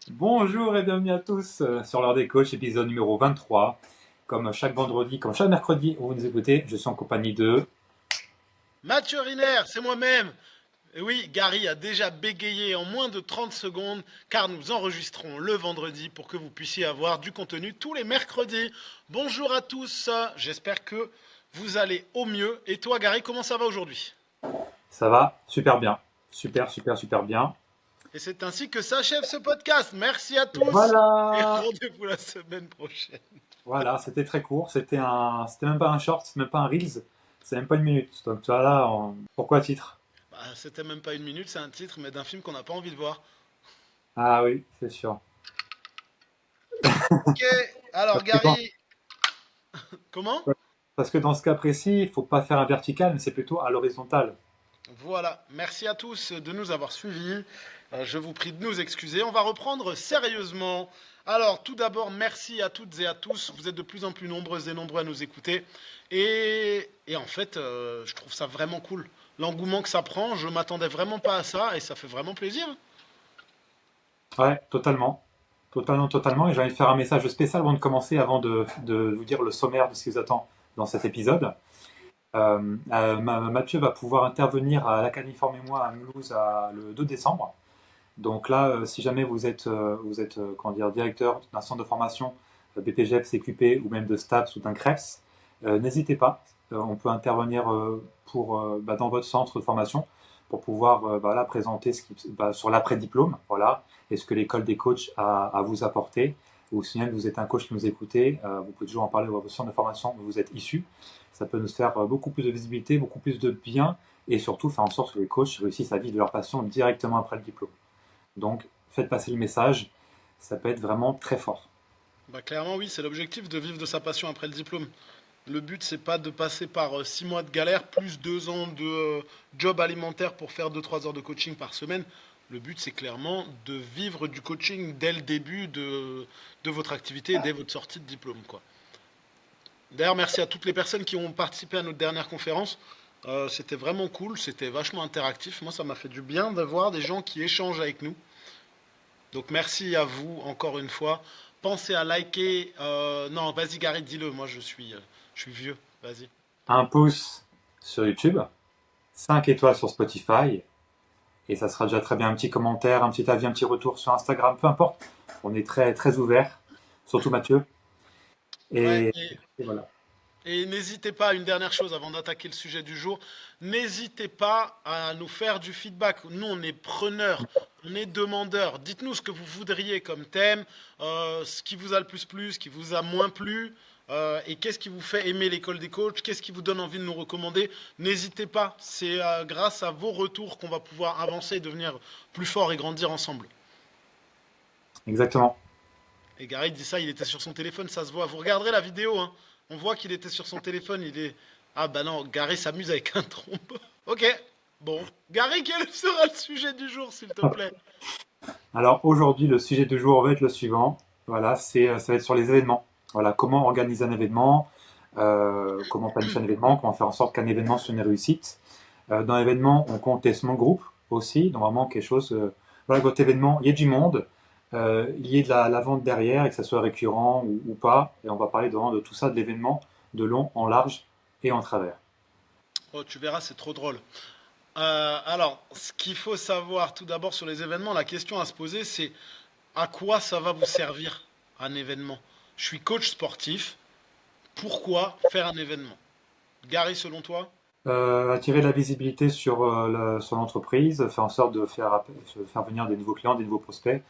Bonjour et bienvenue à tous sur l'heure des coachs, épisode numéro 23. Comme chaque vendredi, comme chaque mercredi où vous nous écoutez, je suis en compagnie de... Mathieu Riner, c'est moi-même. Et oui, Gary a déjà bégayé en moins de 30 secondes car nous enregistrons le vendredi pour que vous puissiez avoir du contenu tous les mercredis. Bonjour à tous, j'espère que vous allez au mieux. Et toi Gary, comment ça va aujourd'hui? Ça va super bien. Super bien. Et c'est ainsi que s'achève ce podcast. Merci à tous et Voilà. rendez-vous la semaine prochaine. Voilà, c'était très court. C'était même pas un short, c'est même pas un reels. C'est même pas une minute. Donc tu vois là, pourquoi titre? Bah, c'était même pas une minute, c'est un titre mais d'un film qu'on n'a pas envie de voir. Ah oui, c'est sûr. Ok, alors Parce que dans, Gary, comment? parce que dans ce cas précis, il faut pas faire un vertical, mais c'est plutôt à l'horizontale. Voilà, merci à tous de nous avoir suivis. Je vous prie de nous excuser. On va reprendre sérieusement. Alors, tout d'abord, merci à toutes et à tous. Vous êtes de plus en plus nombreuses et nombreux à nous écouter. Et en fait, je trouve ça vraiment cool. L'engouement que ça prend, je m'attendais vraiment pas à ça et ça fait vraiment plaisir. Ouais, totalement. Totalement. Et j'ai envie de faire un message spécial avant de commencer, avant de vous dire le sommaire de ce qui vous attend dans cet épisode. Mathieu va pouvoir intervenir à l'Académie Formez-moi à Mulhouse le 2 décembre. Donc là, si jamais vous êtes comment dire, directeur d'un centre de formation BPGEP, CQP ou même de STAPS ou d'un CREPS, n'hésitez pas. On peut intervenir dans votre centre de formation pour pouvoir là, présenter sur l'après-diplôme, voilà, et ce que l'école des coachs a à vous apporter. Ou si même vous êtes un coach qui nous écoutez, vous pouvez toujours en parler à votre centre de formation où vous êtes issu. Ça peut nous faire beaucoup plus de visibilité, beaucoup plus de bien, et surtout faire en sorte que les coachs réussissent à vivre de leur passion directement après le diplôme. Donc, faites passer le message, ça peut être vraiment très fort. Bah, clairement, oui, c'est l'objectif de vivre de sa passion après le diplôme. Le but, c'est pas de passer par 6 mois de galère, plus 2 ans de job alimentaire pour faire 2-3 heures de coaching par semaine. Le but, c'est clairement de vivre du coaching dès le début de votre activité, dès votre sortie de diplôme, quoi. D'ailleurs, merci à toutes les personnes qui ont participé à notre dernière conférence. C'était vraiment cool, c'était vachement interactif. Moi, ça m'a fait du bien de voir des gens qui échangent avec nous. Donc, merci à vous encore une fois. Pensez à liker. Non, vas-y, Gary, dis-le. Moi, je suis vieux. Vas-y. Un pouce sur YouTube, 5 étoiles sur Spotify, et ça sera déjà très bien. Un petit commentaire, un petit avis, un petit retour sur Instagram, peu importe. On est très, très ouvert, surtout Mathieu. Ouais, Et, et voilà. et n'hésitez pas, une dernière chose avant d'attaquer le sujet du jour, n'hésitez pas à nous faire du feedback. Nous, on est preneurs, on est demandeurs. Dites-nous ce que vous voudriez comme thème, ce qui vous a le plus plu, ce qui vous a moins plu, et qu'est-ce qui vous fait aimer l'école des coachs, qu'est-ce qui vous donne envie de nous recommander. N'hésitez pas, c'est grâce à vos retours qu'on va pouvoir avancer, devenir plus fort et grandir ensemble. Exactement. Et Gary dit ça, il était sur son téléphone, ça se voit. Vous regarderez la vidéo, hein. On voit qu'il était sur son téléphone, il est... Ah bah non, Gary s'amuse avec un trompe. Ok, bon. Gary, quel sera le sujet du jour, s'il te plaît? Alors aujourd'hui, le sujet du jour va être le suivant. Voilà, ça va être sur les événements. Voilà, comment organiser un événement, comment planifier un événement, comment faire en sorte qu'un événement soit une réussite. Dans l'événement, on compte les small group aussi, donc vraiment quelque chose. Voilà, que votre événement, il y ait du monde, il y ait de la vente derrière, et que ça soit récurrent ou pas. Et on va parler vraiment de tout ça, de l'événement, de long, en large et en travers. Oh, tu verras, c'est trop drôle. Alors, ce qu'il faut savoir tout d'abord sur les événements, la question à se poser, c'est à quoi ça va vous servir un événement? Je suis coach sportif, pourquoi faire un événement? Gary, selon toi? Attirer de la visibilité sur l'entreprise, faire en sorte de faire venir des nouveaux clients, des nouveaux prospects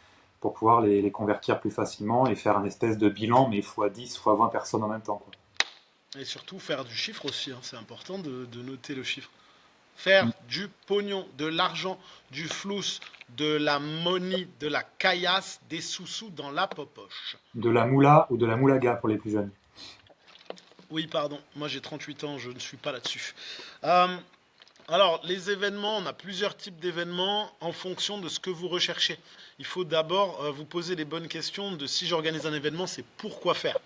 pour pouvoir les convertir plus facilement et faire un espèce de bilan, mais fois 10 fois 20 personnes en même temps, quoi. Et surtout faire du chiffre aussi, hein, c'est important de noter le chiffre. Faire du pognon, de l'argent, du flous, de la money, de la caillasse, des sous-sous dans la popoche. De la moula ou de la moulaga pour les plus jeunes. Oui, pardon, moi j'ai 38 ans, je ne suis pas là-dessus. Euh, alors, les événements, on a plusieurs types d'événements en fonction de ce que vous recherchez. Il faut d'abord vous poser les bonnes questions de si j'organise un événement, c'est pourquoi faire.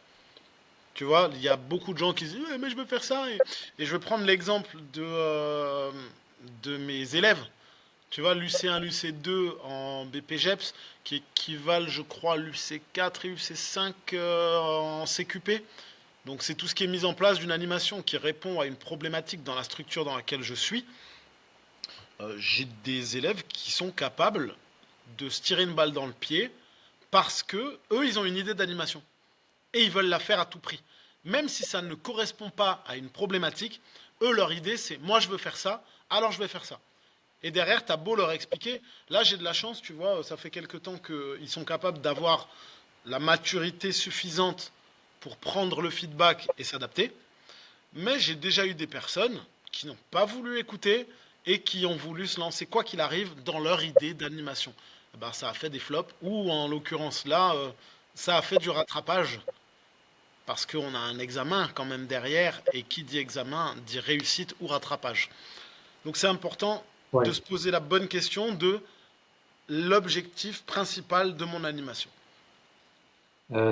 Tu vois, il y a beaucoup de gens qui se disent ouais, mais je veux faire ça. Et je vais prendre l'exemple de mes élèves. Tu vois, l'UC1, l'UC2 en BPGEPS, qui équivalent, je crois, l'UC4 et l'UC5 en CQP. Donc c'est tout ce qui est mis en place d'une animation qui répond à une problématique dans la structure dans laquelle je suis. J'ai des élèves qui sont capables de se tirer une balle dans le pied parce que eux, ils ont une idée d'animation et ils veulent la faire à tout prix. Même si ça ne correspond pas à une problématique, eux, leur idée, c'est moi, je veux faire ça, alors je vais faire ça. Et derrière, t'as beau leur expliquer, là j'ai de la chance, tu vois, ça fait quelque temps qu'ils sont capables d'avoir la maturité suffisante pour prendre le feedback et s'adapter. Mais j'ai déjà eu des personnes qui n'ont pas voulu écouter et qui ont voulu se lancer, quoi qu'il arrive, dans leur idée d'animation. Eh ben, ça a fait des flops, ou en l'occurrence là, ça a fait du rattrapage, parce qu'on a un examen quand même derrière, et qui dit examen dit réussite ou rattrapage. Donc c'est important de Ouais. se poser la bonne question de l'objectif principal de mon animation.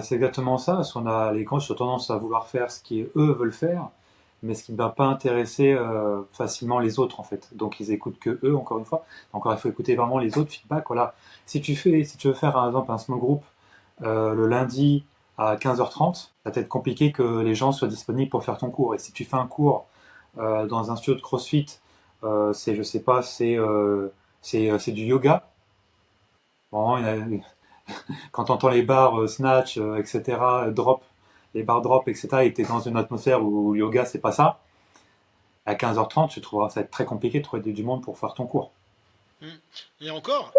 C'est exactement ça, parce qu'on a les coachs ont tendance à vouloir faire ce qui eux veulent faire, mais ce qui ne va pas intéresser facilement les autres en fait. Donc ils écoutent que eux, encore une fois. Encore il faut écouter vraiment les autres feedback. Voilà. Si tu veux faire par exemple un small group le lundi à 15h30, ça va être compliqué que les gens soient disponibles pour faire ton cours. Et si tu fais un cours dans un studio de CrossFit, c'est je sais pas, c'est du yoga. Bon, quand tu entends les barres snatch, etc., drop, les barres drop, etc., et tu es dans une atmosphère où le yoga, c'est pas ça, à 15h30, tu trouveras ça va être très compliqué de trouver du monde pour faire ton cours. Hmm. Et encore,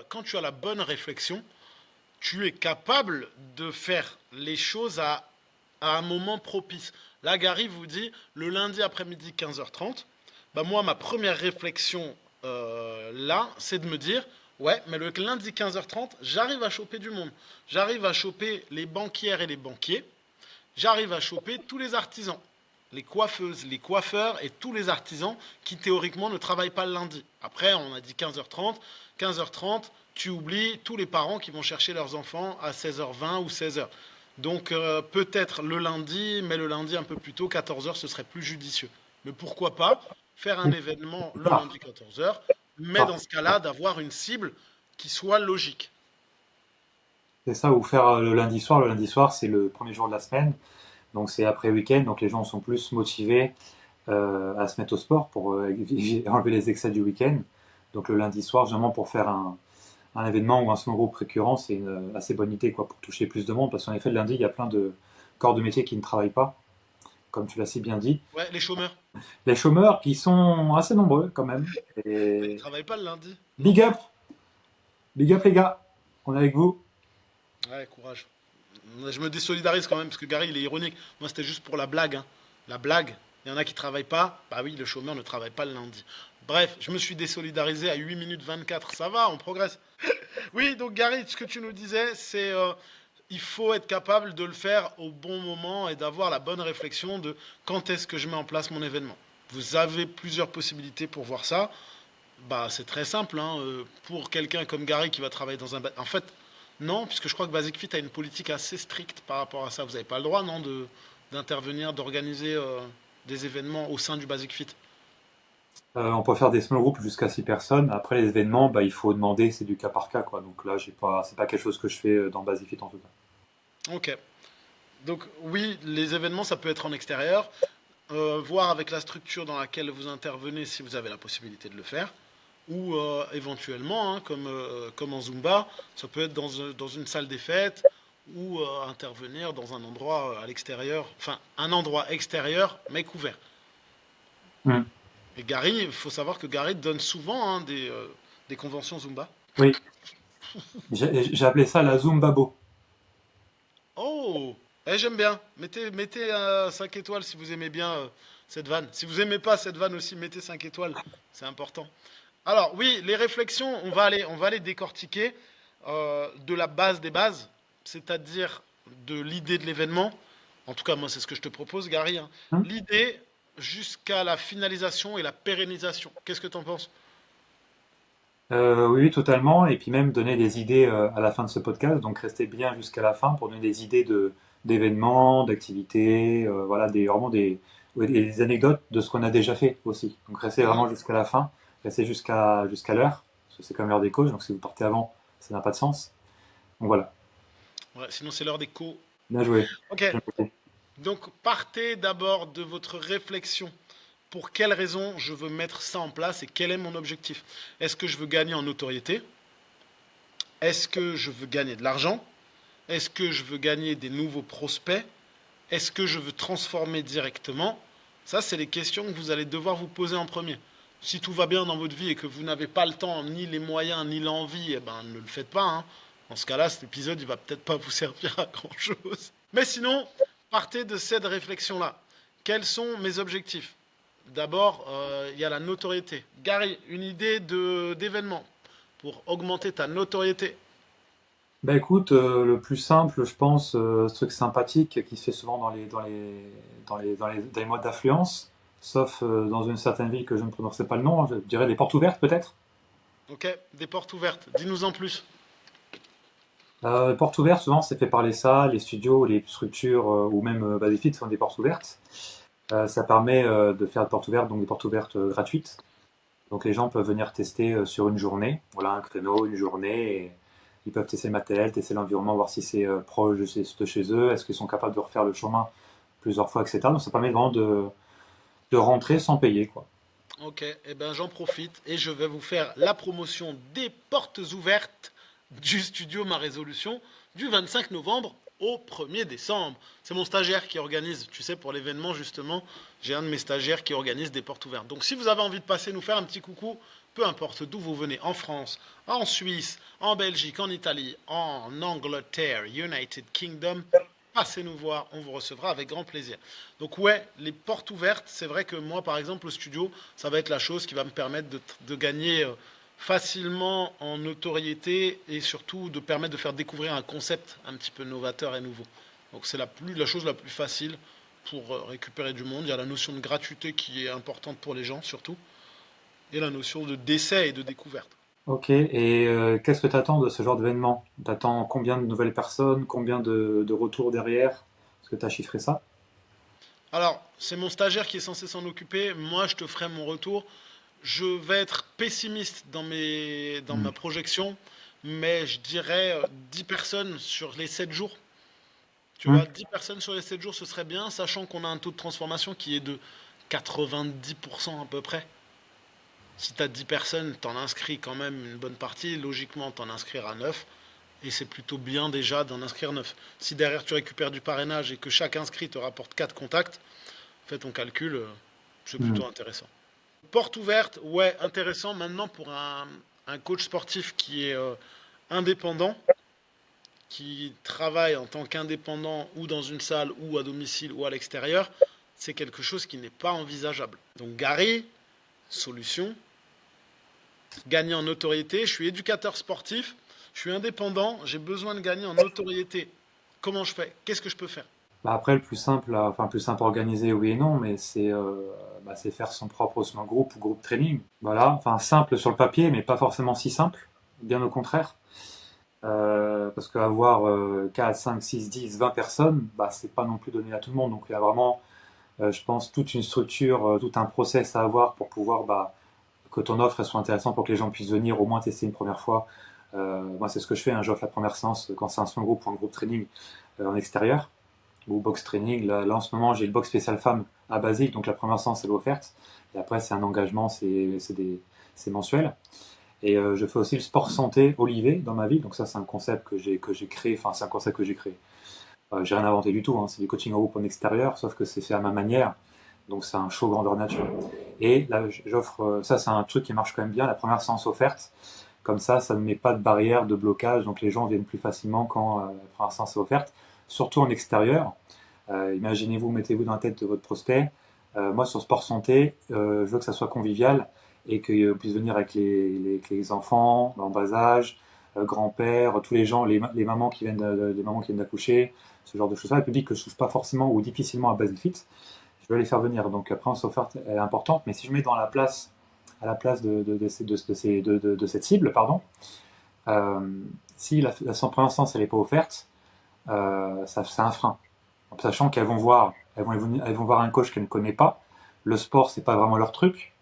quand tu as la bonne réflexion, tu es capable de faire les choses à un moment propice. Là, Gary vous dit le lundi après-midi 15h30. Bah moi, ma première réflexion là, c'est de me dire ouais, mais le lundi 15h30, j'arrive à choper du monde. J'arrive à choper les banquières et les banquiers. J'arrive à choper tous les artisans, les coiffeuses, les coiffeurs et tous les artisans qui théoriquement ne travaillent pas le lundi. Après, on a dit 15h30. 15h30, tu oublies tous les parents qui vont chercher leurs enfants à 16h20 ou 16h. Donc peut-être le lundi, mais le lundi un peu plus tôt, 14h, ce serait plus judicieux. Mais pourquoi pas faire un événement Plus le tard, lundi 14h, mais tard. dans ce cas-là, d'avoir une cible qui soit logique. C'est ça, ou faire le lundi soir. Le lundi soir, c'est le premier jour de la semaine, donc c'est après week-end, donc les gens sont plus motivés à se mettre au sport pour enlever les excès du week-end. Donc le lundi soir, généralement pour faire un événement ou un small group récurrent, c'est une assez bonne idée quoi, pour toucher plus de monde, parce qu'en effet, le lundi, il y a plein de corps de métier qui ne travaillent pas, comme tu l'as si bien dit. Ouais, les chômeurs. Les chômeurs qui sont assez nombreux quand même. Mais ils Et travaillent pas le lundi, non? big up, big up les gars, on est avec vous. Ouais, courage. Je me désolidarise quand même parce que Gary il est ironique. Moi c'était juste pour la blague, hein. La blague. Il y en a qui travaillent pas. Bah oui, le chômeur ne travaille pas le lundi. Bref, je me suis désolidarisé à 8 minutes 24. Ça va, on progresse. Oui, donc Gary, ce que tu nous disais, c'est il faut être capable de le faire au bon moment et d'avoir la bonne réflexion de quand est-ce que je mets en place mon événement. Vous avez plusieurs possibilités pour voir ça. Bah, c'est très simple, hein. Pour quelqu'un comme Gary qui va travailler dans un... En fait, non, puisque je crois que Basic Fit a une politique assez stricte par rapport à ça. Vous n'avez pas le droit, non, d'intervenir, d'organiser des événements au sein du Basic Fit. On peut faire des small groups jusqu'à 6 personnes. Après les événements, bah, il faut demander, c'est du cas par cas quoi. Donc là, c'est pas quelque chose que je fais dans Basifit en tout cas. Ok. Donc oui, les événements, ça peut être en extérieur. Voir avec la structure dans laquelle vous intervenez si vous avez la possibilité de le faire. Ou éventuellement, hein, comme en Zumba, ça peut être dans une salle des fêtes ou intervenir dans un endroit à l'extérieur, enfin un endroit extérieur mais couvert. Hmm. Et Gary, il faut savoir que Gary donne souvent hein, des conventions Zumba. Oui, j'ai appelé ça la Zumbabo. Oh, j'aime bien. Mettez 5 étoiles si vous aimez bien cette vanne. Si vous aimez pas cette vanne aussi, mettez 5 étoiles. C'est important. Alors oui, les réflexions, on va les décortiquer de la base des bases, c'est-à-dire de l'idée de l'événement. En tout cas, moi, c'est ce que je te propose, Gary, hein. Hmm. L'idée jusqu'à la finalisation et la pérennisation. Qu'est-ce que tu en penses? Oui, oui, totalement. Et puis même donner des idées à la fin de ce podcast. Donc restez bien jusqu'à la fin pour donner des idées d'événements, d'activités, voilà, vraiment des, ouais, des anecdotes de ce qu'on a déjà fait aussi. Donc restez Mhm. vraiment jusqu'à la fin. restez jusqu'à l'heure, parce que c'est comme l'heure des coachs, donc si vous partez avant, ça n'a pas de sens. Donc voilà, Ouais, sinon, c'est l'heure des co. bien joué. Ok, Bien joué. donc partez d'abord de votre réflexion. Pour quelle raison je veux mettre ça en place et quel est mon objectif? Est-ce que je veux gagner en notoriété? Est-ce que je veux gagner de l'argent? Est-ce que je veux gagner des nouveaux prospects? Est-ce que je veux transformer directement? Ça, c'est les questions que vous allez devoir vous poser en premier. Si tout va bien dans votre vie et que vous n'avez pas le temps, ni les moyens, ni l'envie, eh ben, ne le faites pas, hein. Dans ce cas-là, cet épisode, il va peut-être pas vous servir à grand-chose. Mais sinon, partez de cette réflexion-là. Quels sont mes objectifs? D'abord, il y a la notoriété. Gary, une idée d'événement pour augmenter ta notoriété. Bah écoute, le plus simple, je pense, ce truc sympathique qui se fait souvent dans les mois d'affluence, sauf dans une certaine ville que je ne prononcerai pas le nom, je dirais les portes ouvertes peut-être. Ok, des portes ouvertes. Dis-nous en plus. Les portes ouvertes, souvent c'est fait par les salles, les studios, les structures ou même des filles font des portes ouvertes. Ça permet de faire des portes ouvertes, donc des portes ouvertes gratuites. Donc les gens peuvent venir tester sur une journée, voilà un créneau, une journée, et ils peuvent tester le matériel, tester l'environnement, voir si c'est proche de chez eux, est-ce qu'ils sont capables de refaire le chemin plusieurs fois, etc. Donc ça permet vraiment de rentrer sans payer, quoi. Ok, eh ben j'en profite et je vais vous faire la promotion des portes ouvertes du studio Ma Résolution du 25 novembre au 1er décembre. C'est mon stagiaire qui organise, tu sais, pour l'événement justement, j'ai un de mes stagiaires qui organise des portes ouvertes. Donc si vous avez envie de passer nous faire un petit coucou, peu importe d'où vous venez, en France, en Suisse, en Belgique, en Italie, en Angleterre, United Kingdom, passez nous voir, on vous recevra avec grand plaisir. Donc ouais, les portes ouvertes, c'est vrai que moi par exemple le studio, ça va être la chose qui va me permettre de gagner facilement en notoriété et surtout de permettre de faire découvrir un concept un petit peu novateur et nouveau. Donc c'est la chose la plus facile pour récupérer du monde. Il y a la notion de gratuité qui est importante pour les gens surtout et la notion de d'essai et de découverte. Ok, et qu'est-ce que tu attends de ce genre d'événement? T'attends combien de nouvelles personnes, combien de retours derrière? Est-ce que tu as chiffré ça? Alors, c'est mon stagiaire qui est censé s'en occuper. Moi, je te ferai mon retour. Je vais être pessimiste dans Hmm. ma projection, mais je dirais 10 personnes sur les 7 jours. Tu Hmm. vois, 10 personnes sur les 7 jours, ce serait bien, sachant qu'on a un taux de transformation qui est de 90% à peu près. Si tu as 10 personnes, t'en inscris quand même une bonne partie. Logiquement, t'en inscriras 9. Et c'est plutôt bien déjà d'en inscrire 9. Si derrière tu récupères du parrainage et que chaque inscrit te rapporte 4 contacts, fais ton calcul, c'est Hmm. plutôt intéressant. Porte ouverte, ouais, intéressant. Maintenant, pour un coach sportif qui est indépendant, qui travaille en tant qu'indépendant ou dans une salle ou à domicile ou à l'extérieur, c'est quelque chose qui n'est pas envisageable. Donc Gary, solution, gagner en notoriété. Je suis éducateur sportif, je suis indépendant, j'ai besoin de gagner en notoriété. Comment je fais? Qu'est-ce que je peux faire? Bah après, le plus simple, enfin, plus simple à organiser, oui et non, mais c'est faire son groupe ou groupe training. Voilà, enfin, simple sur le papier, mais pas forcément si simple, bien au contraire. Parce qu'avoir 4, 5, 6, 10, 20 personnes, bah, c'est pas non plus donné à tout le monde. Donc il y a vraiment, je pense, toute une structure, tout un process à avoir pour pouvoir que ton offre elle soit intéressante pour que les gens puissent venir au moins tester une première fois. Moi, c'est ce que je fais, hein, j'offre la première séance quand c'est un small groupe ou un groupe training en extérieur ou box training. Là, en ce moment, j'ai le box spécial femme à Basique, donc la première séance elle est offerte. Et après, c'est un engagement, c'est mensuel. Et je fais aussi le sport santé Olivet dans ma vie. Donc ça, c'est un concept que j'ai créé. Enfin, c'est un concept que j'ai créé. J'ai rien inventé du tout, hein. C'est du coaching en groupe en extérieur, sauf que c'est fait à ma manière. Donc c'est un show grandeur nature. Et là, j'offre, ça c'est un truc qui marche quand même bien, la première séance offerte. Comme ça ne met pas de barrière, de blocage, donc les gens viennent plus facilement quand la première séance est offerte. Surtout en extérieur. Imaginez-vous, mettez-vous dans la tête de votre prospect. Moi, sur Sport Santé, je veux que ça soit convivial et qu'on puisse venir avec les enfants en bas âge, grands-pères, tous les gens, les mamans les mamans qui viennent d'accoucher, ce genre de choses-là. Le public que je ne touche pas forcément ou difficilement à Basic Fit, je veux les faire venir. Donc après, cette offerte est importante, mais si je mets à la place de cette cible, pardon, euh, si la première séance elle n'est pas offerte, c'est un frein. En sachant elles vont voir un coach qu'elles ne connaissent pas. Le sport, c'est pas vraiment leur truc.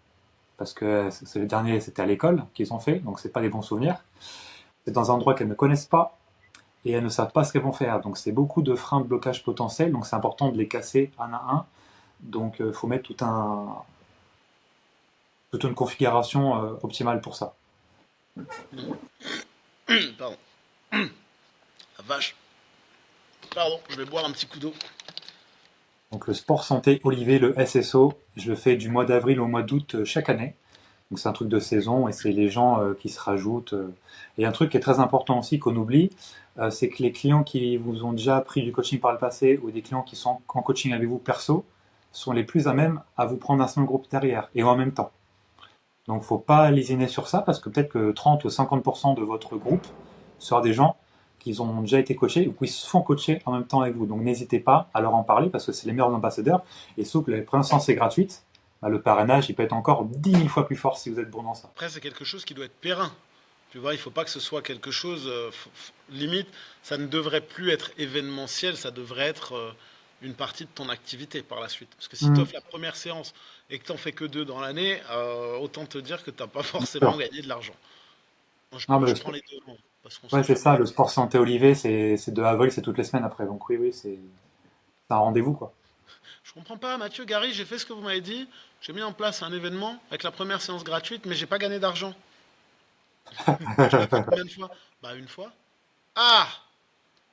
parce que c'est le dernier, c'était à l'école qu'ils ont fait, donc c'est pas des bons souvenirs. C'est dans un endroit qu'elles ne connaissent pas et elles ne savent pas ce qu'elles vont faire. Donc c'est beaucoup de freins de blocage potentiels, donc c'est important de les casser un à un. Donc il faut mettre toute une configuration optimale pour ça. Pardon. La vache. Pardon, je vais boire un petit coup d'eau. Donc le sport santé Olivier, le SSO, je le fais du mois d'avril au mois d'août chaque année. Donc c'est un truc de saison et c'est les gens qui se rajoutent. Et un truc qui est très important aussi qu'on oublie, c'est que les clients qui vous ont déjà pris du coaching par le passé ou des clients qui sont en coaching avec vous perso sont les plus à même à vous prendre un seul groupe derrière et en même temps. Donc faut pas lésiner sur ça parce que peut-être que 30 ou 50% de votre groupe sera des gens qui ont déjà été coachés ou qui se font coacher en même temps avec vous. Donc n'hésitez pas à leur en parler parce que c'est les meilleurs ambassadeurs. Et sauf que pour l'instant c'est gratuite, bah, le parrainage il peut être encore 10 000 fois plus fort si vous êtes bon dans ça. Après, c'est quelque chose qui doit être périn. Tu vois, il faut pas que ce soit quelque chose, limite, ça ne devrait plus être événementiel, ça devrait être une partie de ton activité par la suite. Parce que si tu Mmh, offres la première séance et que tu n'en fais que deux dans l'année, autant te dire que tu n'as pas bien forcément sûr. gagné de l'argent. Moi, Non, mais je prends les deux, non, parce qu'on ouais, sait c'est jamais. ça, le sport santé Olivier, c'est de avril, c'est toutes les semaines après. Donc oui, c'est un rendez-vous quoi. Je comprends pas, Mathieu, Gary, j'ai fait ce que vous m'avez dit. J'ai mis en place un événement avec la première séance gratuite, mais j'ai pas gagné d'argent. Tu l'as fait combien de fois? Bah, une fois. Ah!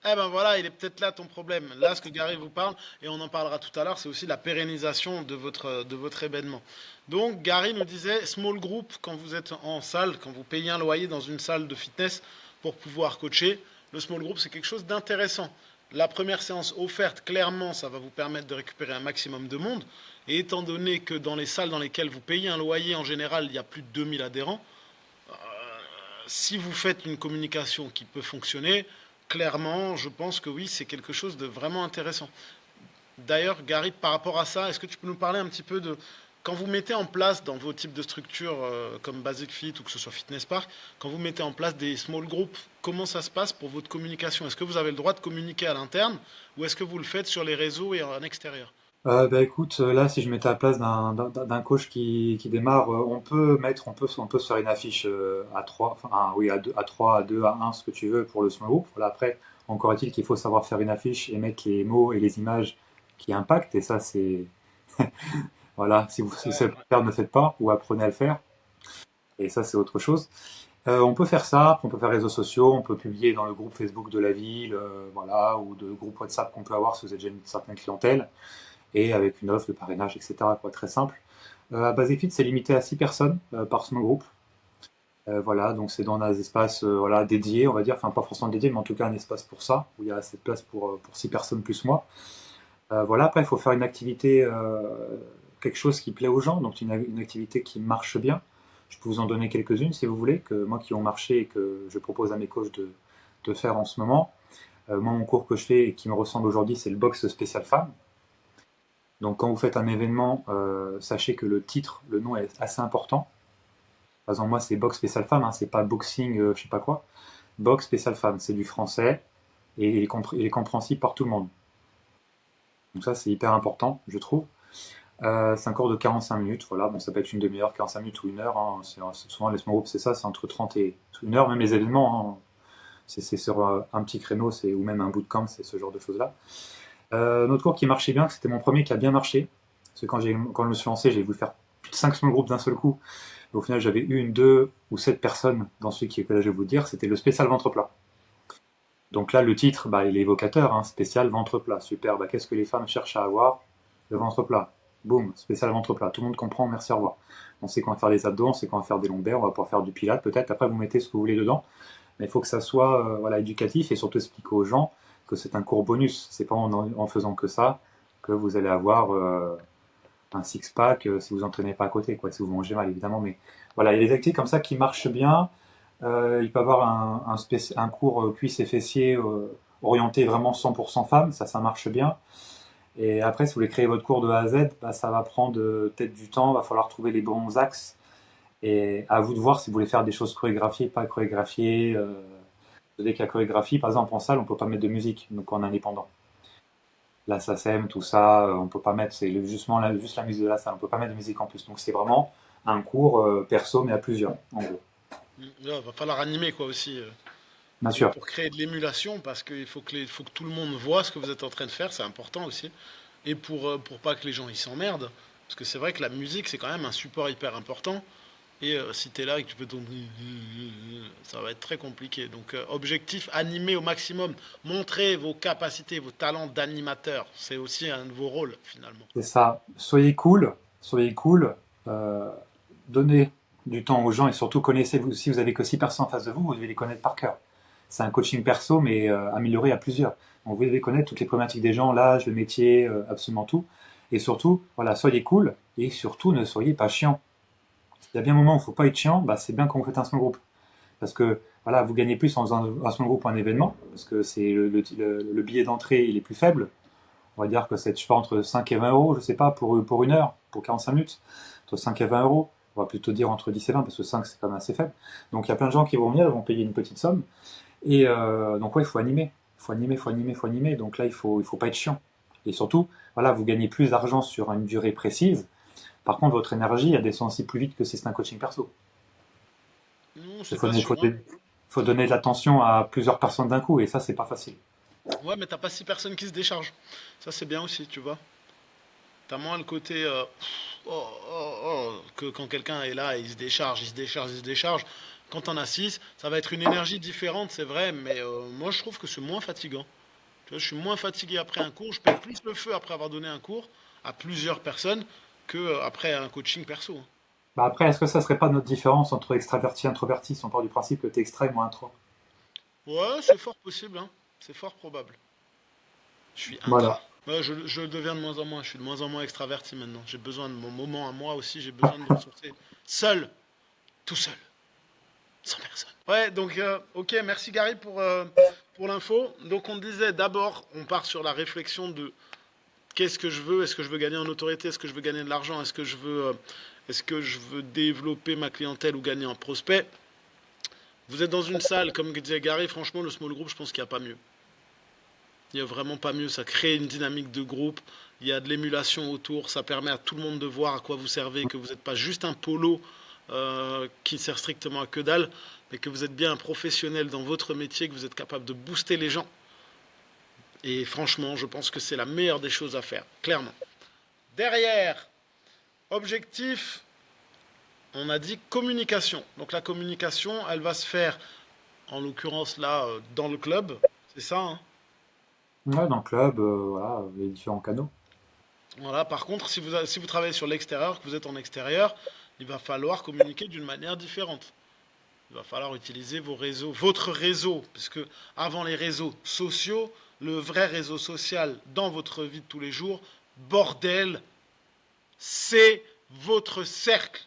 Eh ben voilà, il est peut-être là ton problème. Là, ce que Gary vous parle, et on en parlera tout à l'heure, c'est aussi la pérennisation de votre événement. Donc, Gary nous disait, small group, quand vous êtes en salle, quand vous payez un loyer dans une salle de fitness pour pouvoir coacher, le small group, c'est quelque chose d'intéressant. La première séance offerte, clairement, ça va vous permettre de récupérer un maximum de monde. Et étant donné que dans les salles dans lesquelles vous payez un loyer, en général, il y a plus de 2000 adhérents, si vous faites une communication qui peut fonctionner, clairement, je pense que oui, c'est quelque chose de vraiment intéressant. D'ailleurs, Gary, par rapport à ça, est-ce que tu peux nous parler un petit peu de quand vous mettez en place dans vos types de structures comme Basic Fit ou que ce soit Fitness Park, quand vous mettez en place des small groups, comment ça se passe pour votre communication? Est-ce que vous avez le droit de communiquer à l'interne ou est-ce que vous le faites sur les réseaux et en extérieur? Bah écoute, là, si je mettais à la place d'un coach qui démarre, on peut se faire une affiche à 3, enfin, oui, à 3, à 2, à un, ce que tu veux pour le small group. Voilà, après, encore est-il qu'il faut savoir faire une affiche et mettre les mots et les images qui impactent, et ça, c'est, voilà, si vous savez pas faire, ne faites pas, ou apprenez à le faire, et ça, c'est autre chose. On peut faire ça, après, on peut faire réseaux sociaux, on peut publier dans le groupe Facebook de la ville, voilà, ou de groupe WhatsApp qu'on peut avoir si vous avez déjà une certaine clientèle et avec une offre de parrainage, etc. Quoi, très simple. À Basefit, c'est limité à 6 personnes par small groupe. Voilà, donc c'est dans des espaces voilà, dédiés, on va dire, enfin pas forcément dédiés, mais en tout cas un espace pour ça, où il y a assez de place pour 6 personnes plus moi. Voilà, après il faut faire une activité, quelque chose qui plaît aux gens, donc une activité qui marche bien. Je peux vous en donner quelques-unes si vous voulez, que moi qui ont marché et que je propose à mes coachs de faire en ce moment. Moi, mon cours que je fais et qui me ressemble aujourd'hui, c'est le box spécial femme. Donc quand vous faites un événement, sachez que le titre, le nom est assez important. Par exemple, moi c'est Box Spécial Femme, hein, c'est pas Boxing, je sais pas quoi. Box Spécial Femme, c'est du français et il est compréhensible par tout le monde. Donc ça c'est hyper important, je trouve. C'est un cours de 45 minutes, voilà, bon ça peut être une demi-heure, 45 minutes ou une heure, hein. Souvent les small groups c'est ça, c'est entre 30 et une heure, même les événements, hein. C'est sur un petit créneau, ou même un bootcamp, c'est ce genre de choses-là. Notre cours qui marchait bien, c'était mon premier qui a bien marché. Parce que quand je me suis lancé, j'ai voulu faire plus de 500 groupes d'un seul coup. Et au final, j'avais une, deux ou sept personnes dans celui que là, je vais vous dire. C'était le spécial ventre plat. Donc là, le titre, bah, il est évocateur, hein, spécial ventre plat. Super, bah, qu'est-ce que les femmes cherchent à avoir? Le ventre plat. Boum, spécial ventre plat. Tout le monde comprend, merci, au revoir. On sait qu'on va faire des abdos, on sait qu'on va faire des lombaires, on va pouvoir faire du pilate peut-être. Après, vous mettez ce que vous voulez dedans. Mais il faut que ça soit voilà, éducatif et surtout expliquer aux gens que c'est un cours bonus. C'est pas en faisant que ça que vous allez avoir un six-pack si vous entraînez pas à côté, quoi, si vous mangez mal évidemment. Mais voilà, il y a des activités comme ça qui marchent bien. Il peut y avoir un cours cuisses et fessiers orienté vraiment 100% femmes, ça marche bien. Et après, si vous voulez créer votre cours de A à Z, bah, ça va prendre peut-être du temps, il va falloir trouver les bons axes. Et à vous de voir si vous voulez faire des choses chorégraphiées, pas chorégraphiées. Dès qu'il y a chorégraphie, par exemple en salle, on peut pas mettre de musique, donc en indépendant. La SACEM, tout ça, on peut pas mettre, c'est justement juste la musique de la salle, on peut pas mettre de musique en plus. Donc c'est vraiment un cours perso, mais à plusieurs, en gros. Là, va falloir animer quoi aussi. Bien Et sûr, pour créer de l'émulation, parce qu'il faut que tout le monde voit ce que vous êtes en train de faire, c'est important aussi. Et pour pas que les gens ils s'emmerdent, parce que c'est vrai que la musique c'est quand même un support hyper important. Et si t'es là et que tu fais ton... Ça va être très compliqué. Donc objectif, animer au maximum. Montrer vos capacités, vos talents d'animateur. C'est aussi un de vos rôles finalement. c'est ça. Soyez cool, euh, donnez du temps aux gens et surtout connaissez-vous. Si vous avez que 6 personnes en face de vous, vous devez les connaître par cœur. C'est un coaching perso, mais amélioré à plusieurs. Donc vous devez connaître toutes les problématiques des gens, l'âge, le métier, absolument tout. Et surtout, voilà, soyez cool et surtout ne soyez pas chiant. Il y a bien un moment où il ne faut pas être chiant, bah, c'est bien quand vous faites un small groupe. Parce que voilà, vous gagnez plus en faisant un small groupe ou un événement, parce que c'est le billet d'entrée il est plus faible. On va dire que c'est, je sais pas, entre 5 et 20 euros, je sais pas, pour une heure, pour 45 minutes. Entre 5 et 20 euros. On va plutôt dire entre 10 et 20, parce que 5 c'est quand même assez faible. Donc il y a plein de gens qui vont venir, ils vont payer une petite somme. Et donc ouais, il faut animer. Il faut animer, il faut animer, il faut animer. Donc là, il faut pas être chiant. Et surtout, voilà, vous gagnez plus d'argent sur une durée précise. Par contre, votre énergie, elle descend aussi plus vite que si c'est un coaching perso. Non, Il c'est faut, pas il sûr, faut, hein. faut donner de l'attention à plusieurs personnes d'un coup, et ça, c'est pas facile. Ouais, mais t'as pas 6 personnes qui se déchargent. Ça c'est bien aussi, tu vois. T'as moins le côté que quand quelqu'un est là, et il se décharge, il se décharge, il se décharge. Quand t'en as 6, ça va être une énergie différente, c'est vrai, mais moi je trouve que c'est moins fatigant. Tu vois, je suis moins fatigué après un cours, je paye plus le feu après avoir donné un cours à plusieurs personnes que après un coaching perso, hein. Bah après, est-ce que ça serait pas notre différence entre extraverti et introverti si on part du principe que tu es extra et moi intro? Ouais, c'est fort possible, hein. C'est fort probable. Je suis intra. Voilà. Ouais, je le deviens de moins en moins. Je suis de moins en moins extraverti maintenant. J'ai besoin de mon moment à moi aussi. J'ai besoin de me ressourcer seul, tout seul, sans personne. Ouais, donc, ok, merci Gary pour l'info. Donc, on disait d'abord, on part sur la réflexion de qu'est-ce que je veux. Est-ce que je veux gagner en autorité? Est-ce que je veux gagner de l'argent? Est-ce que je veux développer ma clientèle ou gagner en prospect? Vous êtes dans une salle, comme disait Gary, franchement, le small group, je pense qu'il n'y a pas mieux. Il n'y a vraiment pas mieux, ça crée une dynamique de groupe, il y a de l'émulation autour, ça permet à tout le monde de voir à quoi vous servez, que vous n'êtes pas juste un polo qui sert strictement à que dalle, mais que vous êtes bien un professionnel dans votre métier, que vous êtes capable de booster les gens. Et franchement, je pense que c'est la meilleure des choses à faire, clairement. Derrière, objectif, on a dit communication. Donc la communication, elle va se faire, en l'occurrence là, dans le club, c'est ça, hein. Ouais, dans le club, voilà, les différents canaux. Voilà, par contre, si vous travaillez sur l'extérieur, que vous êtes en extérieur, il va falloir communiquer d'une manière différente. Il va falloir utiliser vos réseaux, votre réseau, parce que avant les réseaux sociaux, le vrai réseau social dans votre vie de tous les jours, bordel, c'est votre cercle.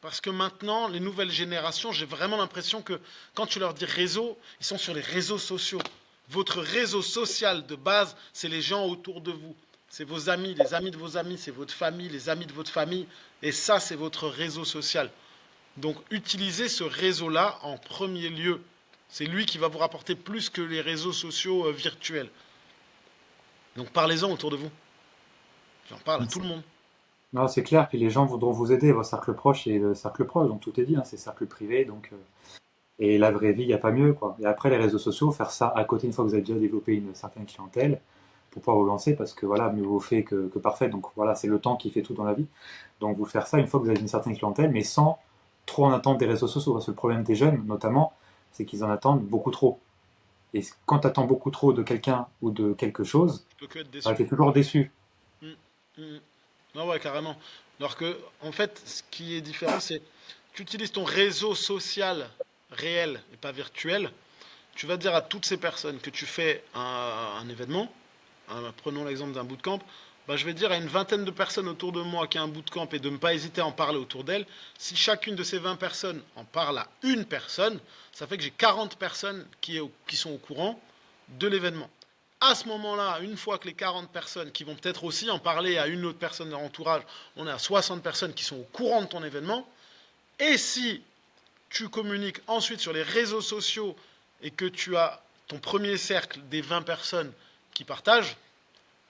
Parce que maintenant, les nouvelles générations, j'ai vraiment l'impression que quand tu leur dis réseau, ils sont sur les réseaux sociaux. Votre réseau social de base, c'est les gens autour de vous. C'est vos amis, les amis de vos amis, c'est votre famille, les amis de votre famille. Et ça, c'est votre réseau social. Donc, utilisez ce réseau-là en premier lieu. C'est lui qui va vous rapporter plus que les réseaux sociaux virtuels. Donc, parlez-en autour de vous. J'en parle à tout le monde. Non, c'est clair, puis les gens voudront vous aider, votre cercle proche et le cercle proche, donc tout est dit, hein, c'est cercle privé, donc et la vraie vie, il n'y a pas mieux, quoi. Et après, les réseaux sociaux, faire ça à côté, une fois que vous avez déjà développé une certaine clientèle, pour pouvoir vous lancer, parce que voilà, mieux vaut fait que parfait, donc voilà, c'est le temps qui fait tout dans la vie. Donc vous faire ça une fois que vous avez une certaine clientèle, mais sans trop en attendre des réseaux sociaux, parce que le problème des jeunes, notamment, c'est qu'ils en attendent beaucoup trop. Et quand tu attends beaucoup trop de quelqu'un ou de quelque chose, Je peux que être bah, déçu. tu es toujours déçu. Mm, mm. Ah ouais, carrément. Alors que, en fait, ce qui est différent, c'est tu utilises ton réseau social réel et pas virtuel. Tu vas dire à toutes ces personnes que tu fais un événement, prenons l'exemple d'un bootcamp, bah, je vais dire à une vingtaine de personnes autour de moi qui a un bootcamp et de ne pas hésiter à en parler autour d'elles. Si chacune de ces 20 personnes en parle à une personne, ça fait que j'ai 40 personnes qui sont au courant de l'événement. À ce moment-là, une fois que les 40 personnes qui vont peut-être aussi en parler à une autre personne de leur entourage, on est à 60 personnes qui sont au courant de ton événement. Et si tu communiques ensuite sur les réseaux sociaux et que tu as ton premier cercle des 20 personnes qui partagent,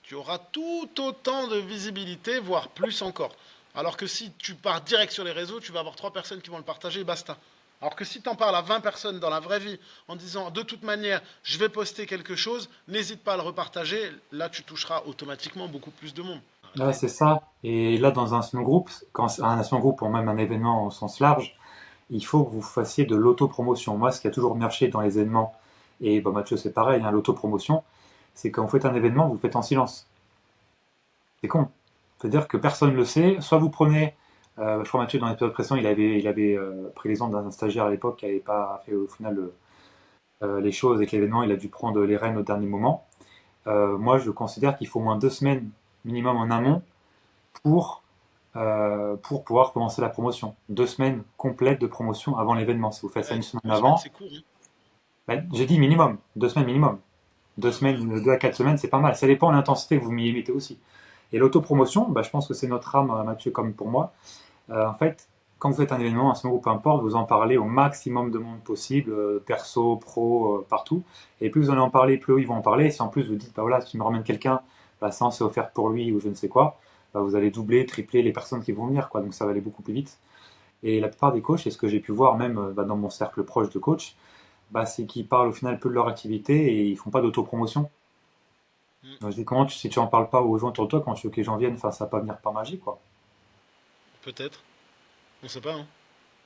tu auras tout autant de visibilité, voire plus encore. Alors que si tu pars direct sur les réseaux, tu vas avoir 3 personnes qui vont le partager et basta. Alors que si tu en parles à 20 personnes dans la vraie vie en disant de toute manière je vais poster quelque chose, n'hésite pas à le repartager, là tu toucheras automatiquement beaucoup plus de monde. Là, c'est ça. Et là, dans un small group, quand un small group ou même un événement au sens large, il faut que vous fassiez de l'autopromotion. Moi, ce qui a toujours marché dans les événements, et bah, Mathieu, c'est pareil, hein, l'autopromotion, c'est quand vous faites un événement, vous le faites en silence. C'est con. C'est-à-dire que personne ne le sait. Soit vous prenez, je crois Mathieu, dans l'épisode précédent, il avait pris l'exemple d'un stagiaire à l'époque qui n'avait pas fait au final les choses avec l'événement, il a dû prendre les rênes au dernier moment. Moi, je considère qu'il faut au moins 2 semaines minimum en amont pour, pour pouvoir commencer la promotion. 2 semaines complètes de promotion avant l'événement. Si vous faites ça Ouais, une semaine 2 semaines, avant, c'est court, hein. ben, j'ai dit minimum, 2 semaines minimum. Deux Ouais, ouais. semaines, 2 à 4 semaines, c'est pas mal. Ça dépend de l'intensité que vous m'y mettez aussi. Et l'autopromotion, bah, je pense que c'est notre âme, Mathieu, comme pour moi. En fait, quand vous faites un événement, un small ou peu importe, vous en parlez au maximum de monde possible, perso, pro, partout. Et plus vous allez en parler, plus eux, ils vont en parler. Et si en plus vous dites, bah voilà, si tu me ramènes quelqu'un, la séance est offerte pour lui ou je ne sais quoi, bah, vous allez doubler, tripler les personnes qui vont venir, quoi. Donc ça va aller beaucoup plus vite. Et la plupart des coachs, et ce que j'ai pu voir même bah, dans mon cercle proche de coachs, bah, c'est qu'ils parlent au final peu de leur activité et ils font pas d'autopromotion. Mm. Donc, je dis comment si tu en parles pas aux gens autour de toi, quand tu veux que les gens viennent, enfin, ça va pas venir par magie, quoi. Peut-être. On sait pas, hein.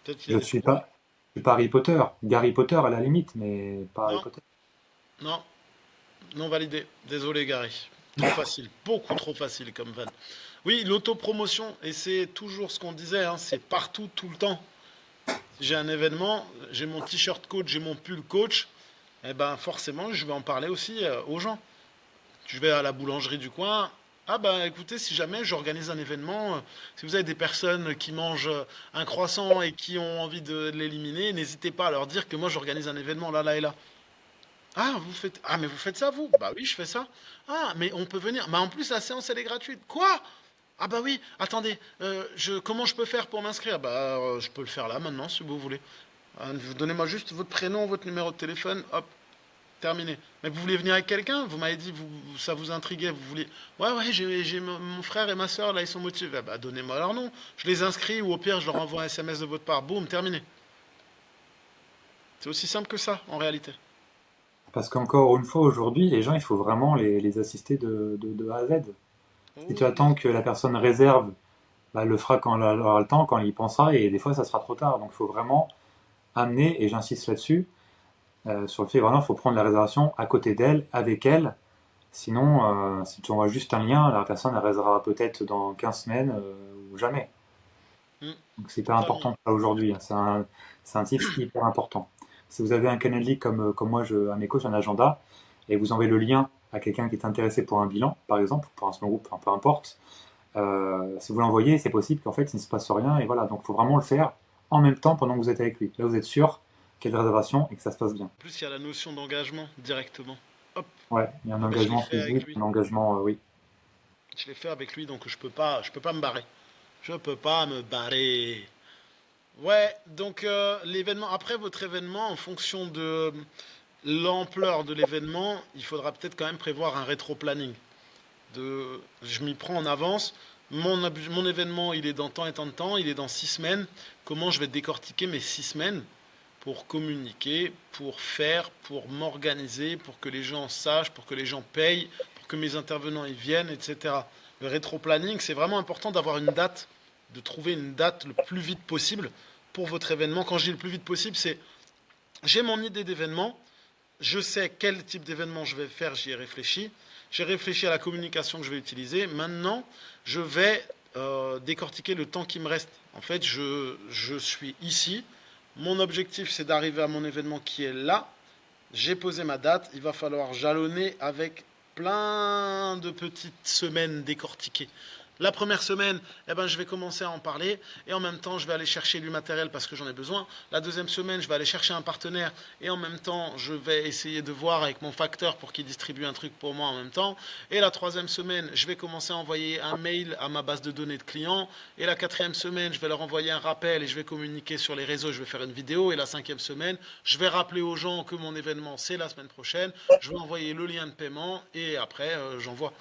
Peut-être qu'il y Je a des suis trous. pas, je suis pas Harry Potter, Gary Potter à la limite, mais pas Harry Non, Potter. non, non validé. Désolé, Gary. Trop facile. Beaucoup trop facile comme van. Oui, l'autopromotion, et c'est toujours ce qu'on disait, hein, c'est partout, tout le temps. Si j'ai un événement, j'ai mon t-shirt coach, j'ai mon pull coach, eh ben forcément, je vais en parler aussi aux gens. Je vais à la boulangerie du coin. Ah bah écoutez, si jamais j'organise un événement, si vous avez des personnes qui mangent un croissant et qui ont envie de l'éliminer, n'hésitez pas à leur dire que moi j'organise un événement là, là et là. Ah, vous faites... Ah, mais vous faites ça, vous? Bah oui, je fais ça. Ah, mais on peut venir. Mais en plus, la séance, elle est gratuite. Quoi? Ah bah oui, attendez, comment je peux faire pour m'inscrire? Bah, je peux le faire là, maintenant, si vous voulez. Donnez-moi juste votre prénom, votre numéro de téléphone, hop, terminé. Mais vous voulez venir avec quelqu'un? Vous m'avez dit, ça vous intriguait, vous voulez... Ouais, ouais, j'ai mon frère et ma soeur, là, ils sont motivés. Ah bah, donnez-moi leur nom. Je les inscris, ou au pire, je leur envoie un SMS de votre part. Boum, terminé. C'est aussi simple que ça, en réalité. Parce qu'encore une fois, aujourd'hui, les gens, il faut vraiment les assister de A à Z. Si tu Oh oui. attends que la personne réserve, bah, elle le fera quand elle aura le temps, quand elle y pensera, et des fois, ça sera trop tard. Donc, il faut vraiment amener, et j'insiste là-dessus, sur le fait vraiment, il faut prendre la réservation à côté d'elle, avec elle. Sinon, si tu envoies juste un lien, la personne, elle réservera peut-être dans 15 semaines ou jamais. Hmm, Donc c'est hyper totalement. important ça aujourd'hui, hein. C'est un tips hyper important. Si vous avez un Calendly comme moi, à mes coachs, un agenda, et vous envoyez le lien à quelqu'un qui est intéressé pour un bilan, par exemple, pour un small group, enfin, peu importe, si vous l'envoyez, c'est possible qu'en fait il ne se passe rien, et voilà. Donc il faut vraiment le faire en même temps pendant que vous êtes avec lui. Là, vous êtes sûr qu'il y a de réservation et que ça se passe bien. En plus, il y a la notion d'engagement directement. Hop, Ouais, il y a un ah ben, je l'ai engagement fait avec physique, lui. un engagement, oui. Je l'ai fait avec lui, donc je peux pas me barrer. Je peux pas me barrer. Ouais, donc l'événement, après votre événement, en fonction de l'ampleur de l'événement, il faudra peut-être quand même prévoir un rétro-planning. Je m'y prends en avance. Mon événement, il est dans tant et tant de temps, il est dans 6 semaines. Comment je vais décortiquer mes 6 semaines pour communiquer, pour faire, pour m'organiser, pour que les gens sachent, pour que les gens payent, pour que mes intervenants y viennent, etc. Le rétro-planning, c'est vraiment important d'avoir une date, de trouver une date le plus vite possible pour votre événement. Quand je dis le plus vite possible, c'est j'ai mon idée d'événement, je sais quel type d'événement je vais faire, j'y ai réfléchi. J'ai réfléchi à la communication que je vais utiliser. Maintenant, je vais décortiquer le temps qui me reste. En fait, je suis ici. Mon objectif, c'est d'arriver à mon événement qui est là. J'ai posé ma date. Il va falloir jalonner avec plein de petites semaines décortiquées. La première semaine, eh ben, je vais commencer à en parler et en même temps, je vais aller chercher du matériel parce que j'en ai besoin. La deuxième semaine, je vais aller chercher un partenaire et en même temps, je vais essayer de voir avec mon facteur pour qu'il distribue un truc pour moi en même temps. Et la troisième semaine, je vais commencer à envoyer un mail à ma base de données de clients. Et la quatrième semaine, je vais leur envoyer un rappel et je vais communiquer sur les réseaux, je vais faire une vidéo. Et la cinquième semaine, je vais rappeler aux gens que mon événement, c'est la semaine prochaine. Je vais envoyer le lien de paiement et après, j'envoie.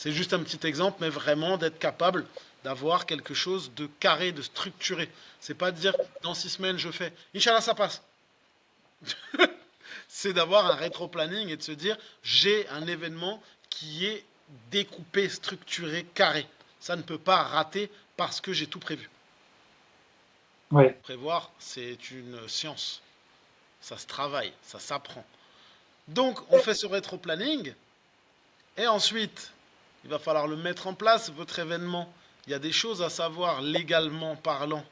C'est juste un petit exemple, mais vraiment d'être capable d'avoir quelque chose de carré, de structuré. C'est pas de dire dans 6 semaines je fais, Inch'Allah ça passe. C'est d'avoir un rétro-planning et de se dire j'ai un événement qui est découpé, structuré, carré. Ça ne peut pas rater parce que j'ai tout prévu. Ouais. Prévoir, c'est une science. Ça se travaille, ça s'apprend. Donc, on fait ce rétro-planning et ensuite, il va falloir le mettre en place, votre événement. Il y a des choses à savoir légalement parlant,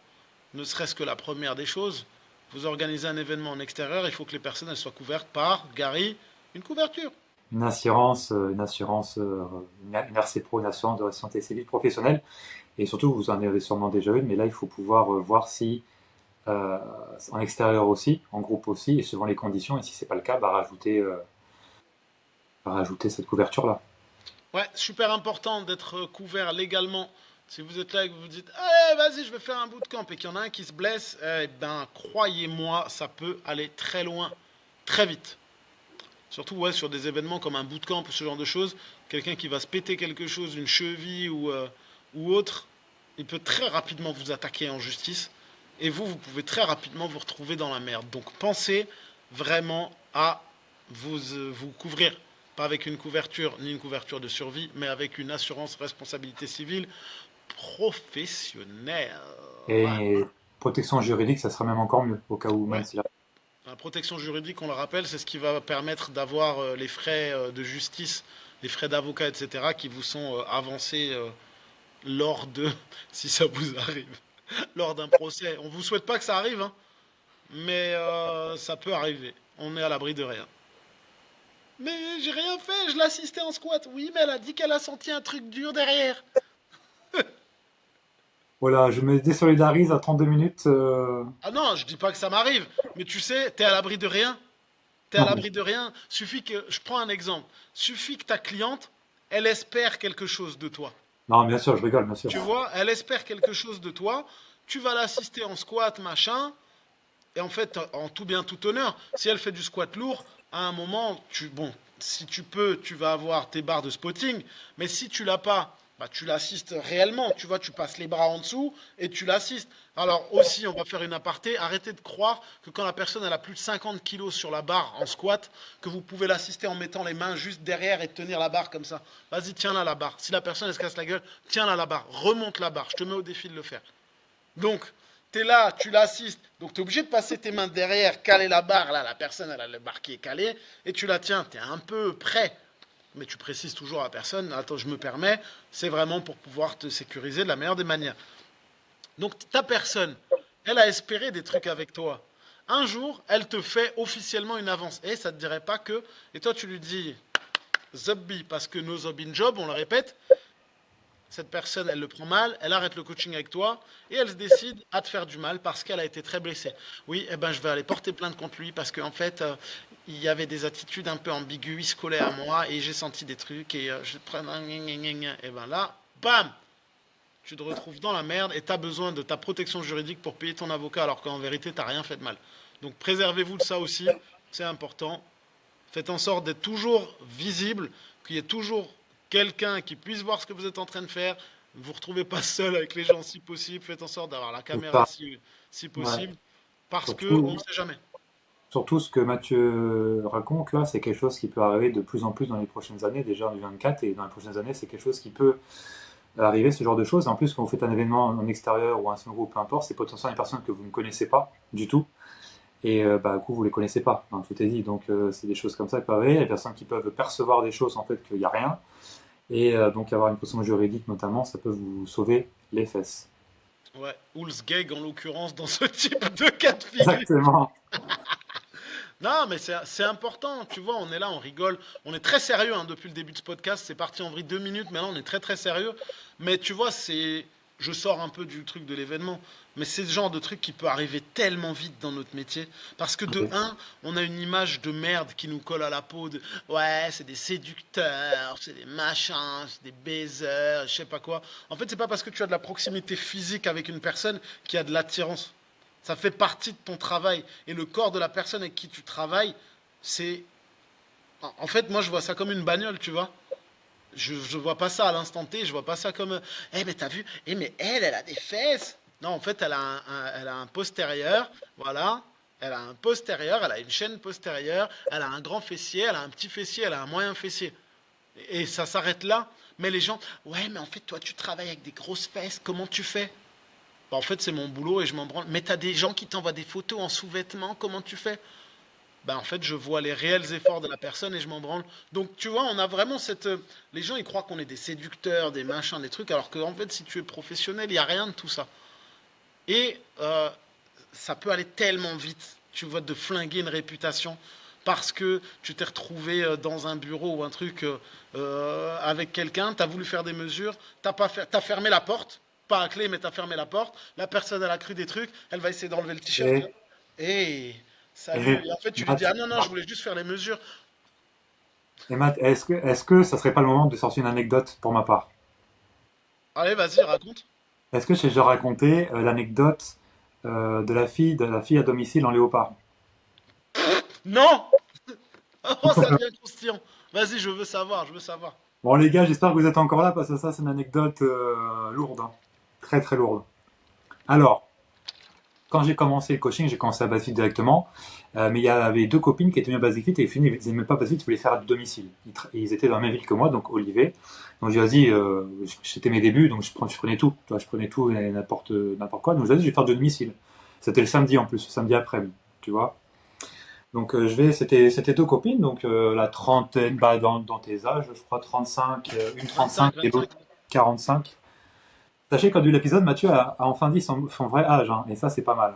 ne serait-ce que la première des choses. Vous organisez un événement en extérieur, il faut que les personnes elles soient couvertes par, Gary, une couverture. Une RC Pro, une assurance de santé civile professionnelle. Et surtout, vous en avez sûrement déjà une, mais là, il faut pouvoir voir si euh, en extérieur aussi, en groupe aussi, et suivant les conditions, et si c'est pas le cas, rajouter cette couverture-là. Ouais, super important d'être couvert légalement. Si vous êtes là et que vous vous dites, allez, vas-y, je vais faire un bootcamp et qu'il y en a un qui se blesse, eh ben, croyez-moi, ça peut aller très loin, très vite. Surtout ouais, sur des événements comme un bootcamp ou ce genre de choses, quelqu'un qui va se péter quelque chose, une cheville ou autre, il peut très rapidement vous attaquer en justice. Et vous pouvez très rapidement vous retrouver dans la merde. Donc pensez vraiment à vous couvrir. Pas avec une couverture ni une couverture de survie, mais avec une assurance responsabilité civile professionnelle. Et protection juridique, ça sera même encore mieux, au cas où, même Ouais. si là. La protection juridique, on le rappelle, c'est ce qui va permettre d'avoir les frais de justice, les frais d'avocat, etc., qui vous sont avancés lors de, si ça vous arrive, lors d'un procès. On vous souhaite pas que ça arrive, hein, mais ça peut arriver. On est à l'abri de rien. Mais j'ai rien fait, je l'assistais en squat. Oui, mais elle a dit qu'elle a senti un truc dur derrière. Voilà, je me désolidarise à 32 minutes. Ah non, je dis pas que ça m'arrive, mais tu sais, t'es à l'abri de rien. T'es à Non, l'abri de rien. Suffit que, je prends un exemple, suffit que ta cliente, elle espère quelque chose de toi. non, bien sûr, je rigole, bien sûr. Tu vois, elle espère quelque chose de toi. Tu vas l'assister en squat, machin. Et en fait, en tout bien, tout honneur, si elle fait du squat lourd, à un moment, bon, si tu peux, tu vas avoir tes barres de spotting. Mais si tu l'as pas, bah, tu l'assistes réellement. Tu vois, tu passes les bras en dessous et tu l'assistes. Alors aussi, on va faire une aparté. Arrêtez de croire que quand la personne elle a plus de 50 kilos sur la barre en squat, que vous pouvez l'assister en mettant les mains juste derrière et tenir la barre comme ça. Vas-y, tiens là la barre. Si la personne elle se casse la gueule, tiens là la barre. Remonte la barre. Je te mets au défi de le faire. Donc, tu es là, tu l'assistes. Donc, tu es obligé de passer tes mains derrière, caler la barre. Là, la personne, elle a le barre qui est calée. Et tu la tiens. Tu es un peu près. Mais tu précises toujours à la personne, attends, je me permets, c'est vraiment pour pouvoir te sécuriser de la meilleure des manières. Donc, ta personne, elle a espéré des trucs avec toi. Un jour, elle te fait officiellement une avance. Et ça ne te dirait pas que. Et toi, tu lui dis, Zobby, parce que nos Zobin Job, on le répète, cette personne, elle le prend mal, elle arrête le coaching avec toi et elle se décide à te faire du mal parce qu'elle a été très blessée. Oui, eh ben, je vais aller porter plainte contre lui parce qu'en fait, il y avait des attitudes un peu ambiguës, il se collait à moi et j'ai senti des trucs et je prends un et ben là, bam, tu te retrouves dans la merde et tu as besoin de ta protection juridique pour payer ton avocat alors qu'en vérité, tu n'as rien fait de mal. Donc préservez-vous de ça aussi, c'est important. Faites en sorte d'être toujours visible, qu'il y ait toujours quelqu'un qui puisse voir ce que vous êtes en train de faire. Ne vous retrouvez pas seul avec les gens si possible. Faites en sorte d'avoir la C'est caméra ça. si Ouais. possible, parce que on Surtout, ne sait jamais. surtout ce que Mathieu raconte là, c'est quelque chose qui peut arriver de plus en plus dans les prochaines années, déjà en 2024, et dans les prochaines années, c'est quelque chose qui peut arriver, ce genre de choses. En plus, quand vous faites un événement en extérieur ou un seul groupe, peu importe, c'est potentiellement des personnes que vous ne connaissez pas du tout. Et du coup, vous les connaissez pas, hein, tout est dit. Donc, c'est des choses comme ça qui peuvent arriver. Il y a des personnes qui peuvent percevoir des choses, en fait, qu'il n'y a rien. Et donc, avoir une position juridique, notamment, ça peut vous sauver les fesses. Ouais, Hulsgeg en l'occurrence dans ce type de cas de figure. Exactement. Non, mais c'est important, tu vois, on est là, on rigole, on est très sérieux hein, depuis le début de ce podcast, c'est parti en vrille 2 minutes, maintenant on est très très sérieux, mais tu vois, je sors un peu du truc de l'événement, mais c'est le genre de truc qui peut arriver tellement vite dans notre métier, parce que de Oui. un, on a une image de merde qui nous colle à la peau, de ouais, c'est des séducteurs, c'est des machins, c'est des baisers, je sais pas quoi. En fait, c'est pas parce que tu as de la proximité physique avec une personne qu'il y a de l'attirance. Ça fait partie de ton travail. Et le corps de la personne avec qui tu travailles, c'est... En fait, moi, je vois ça comme une bagnole, tu vois. Je vois pas ça à l'instant T, je vois pas ça comme eh mais t'as vu, eh mais elle a des fesses. Non, en fait, elle a un postérieur, voilà. Elle a un postérieur, elle a une chaîne postérieure, elle a un grand fessier, elle a un petit fessier, elle a un moyen fessier. Et ça s'arrête là. Mais les gens, ouais, mais en fait, toi, tu travailles avec des grosses fesses, comment tu fais? Bah, en fait, c'est mon boulot et je m'en branle. Mais t'as des gens qui t'envoient des photos en sous-vêtements, comment tu fais? Bah, en fait, je vois les réels efforts de la personne et je m'en branle. Donc, tu vois, on a vraiment cette. Les gens, ils croient qu'on est des séducteurs, des machins, des trucs, alors qu'en fait, si tu es professionnel, il n'y a rien de tout ça. Et ça peut aller tellement vite, tu vois, de flinguer une réputation parce que tu t'es retrouvé dans un bureau ou un truc avec quelqu'un, t'as voulu faire des mesures, t'as fermé la porte, pas à clé, mais t'as fermé la porte. La personne, elle a cru des trucs, elle va essayer d'enlever le t-shirt. Et, Et salut. et Et en fait, tu lui dis, ah Matt, non, non, je voulais juste faire les mesures. est-ce que ça serait pas le moment de sortir une anecdote pour ma part? Allez, vas-y, raconte. Est-ce que j'ai déjà raconté l'anecdote de la fille à domicile en léopard? Non. Oh, ça devient croustillant. Vas-y, je veux savoir, je veux savoir. Bon les gars, j'espère que vous êtes encore là parce que ça c'est une anecdote lourde, hein. Très très lourde. Alors, quand j'ai commencé le coaching, j'ai commencé à Basic directement, mais il y avait deux copines qui étaient mieux Basic Fit et ils n'aimaient pas Basic Fit, ils voulaient faire du domicile. Ils étaient dans la même ville que moi, donc Olivier. Donc j'ai dit, c'était mes débuts, donc je prenais tout. Tu vois, je prenais tout et n'importe quoi. Donc j'ai dit, je vais faire du domicile. C'était le samedi en plus, le samedi après-midi, tu vois. Donc c'était deux copines, donc la trentaine, bah, dans tes âges, je crois 35, une 35 25, et l'autre 25. 45. Sachez qu'au début de l'épisode, Mathieu a enfin dit son vrai âge, hein, et ça c'est pas mal.